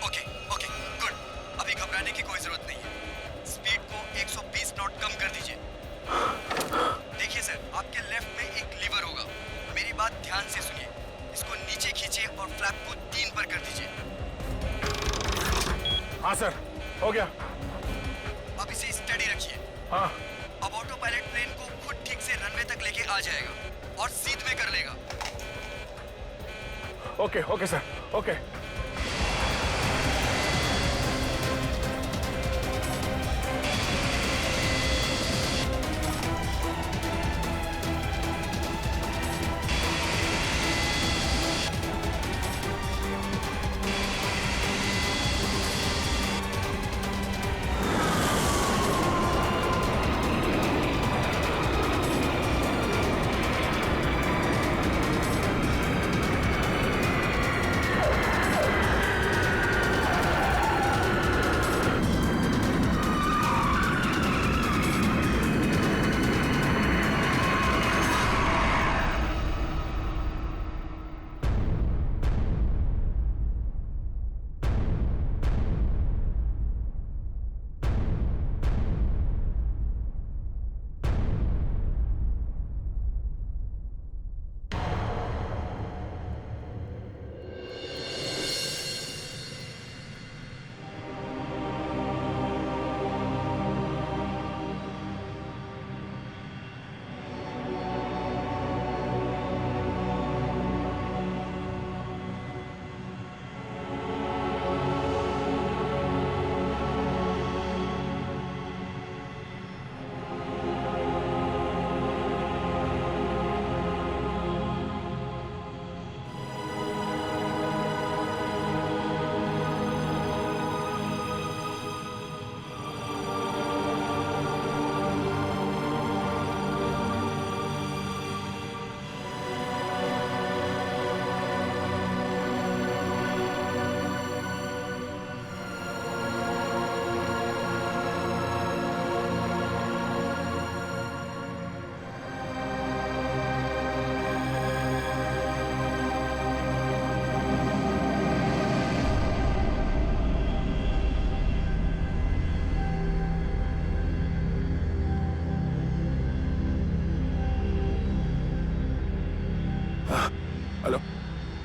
Okay okay good. अभी घबराने की कोई जरूरत नहीं है। स्पीड को 120 नॉट कम कर दीजिए। देखिए सर, आपके लेफ्ट में एक लीवर होगा। मेरी बात ध्यान से सुनिए। इसको नीचे खींचिए और फ्लैप को 3 पर कर दीजिए। हाँ सर, हो गया। अब इसे स्टडी रखिए। हाँ। अब ऑटो पायलट प्लेन को खुद ठीक से रनवे तक लेके आ जाएगा और सीध में कर लेगा। Okay okay sir, okay.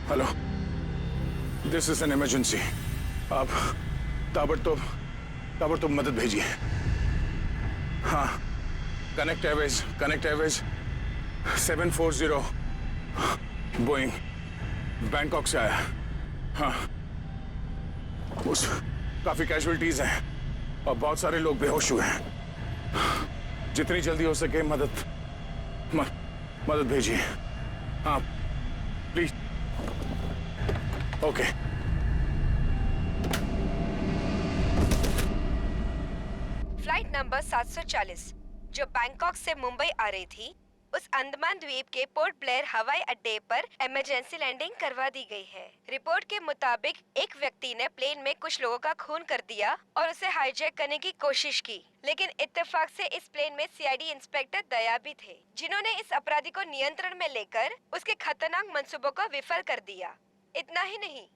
Hello, this is an emergency. आप ताबड़तोब मदद भेजिए। हाँ, कनेक्ट एयरवेज 740 बोइंग बैंकॉक से आया। हाँ, उस काफी कैजुअलिटीज हैं और बहुत सारे लोग बेहोश हुए हैं। जितनी जल्दी हो सके मदद भेजिए। हाँ प्लीज। ओके। फ्लाइट नंबर 740 जो बैंकॉक से मुंबई आ रही थी, उस अंडमान द्वीप के पोर्ट ब्लेयर हवाई अड्डे पर इमरजेंसी लैंडिंग करवा दी गई है। रिपोर्ट के मुताबिक एक व्यक्ति ने प्लेन में कुछ लोगों का खून कर दिया और उसे हाईजैक करने की कोशिश की, लेकिन इत्तेफाक से इस प्लेन में सीआईडी इंस्पेक्टर दया भी थे, जिन्होंने इस अपराधी को नियंत्रण में लेकर उसके खतरनाक मंसूबों को विफल कर दिया। इतना ही नहीं,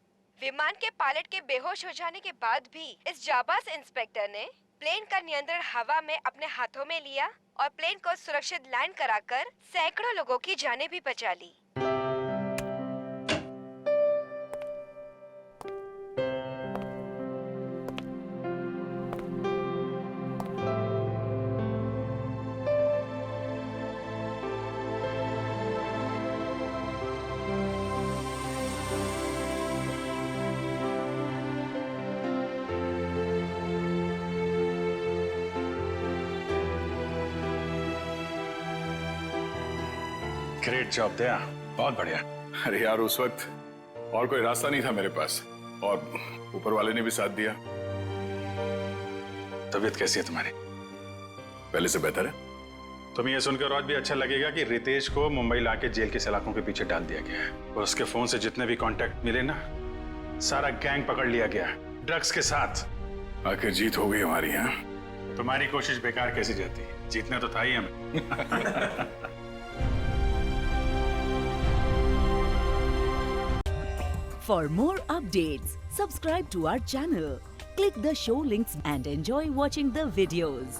विमान के पायलट के बेहोश हो जाने के बाद भी इस जाबाज इंस्पेक्टर ने प्लेन का नियंत्रण हवा में अपने हाथों में लिया और प्लेन को सुरक्षित लैंड कराकर सैकड़ों लोगों की जानें भी बचा ली। ग्रेट जॉब दया, बहुत बढ़िया। अरे यार उस वक्त और कोई रास्ता नहीं था मेरे पास और ऊपर वाले ने भी साथ दिया। तबीयत कैसी है तुम्हारी? पहले से बेहतर है। तुम्हें यह सुनकर और भी अच्छा लगेगा कि रितेश को मुंबई लाके जेल की सलाखों के पीछे डाल दिया गया है और उसके फोन से जितने भी कांटेक्ट मिले ना, सारा गैंग पकड़ लिया गया ड्रग्स के साथ। आखिर जीत हो गई हमारी। यहाँ तुम्हारी कोशिश बेकार कैसी जाती? जीतना तो था ही हमें। For more updates, subscribe to our channel, click the show links and enjoy watching the videos.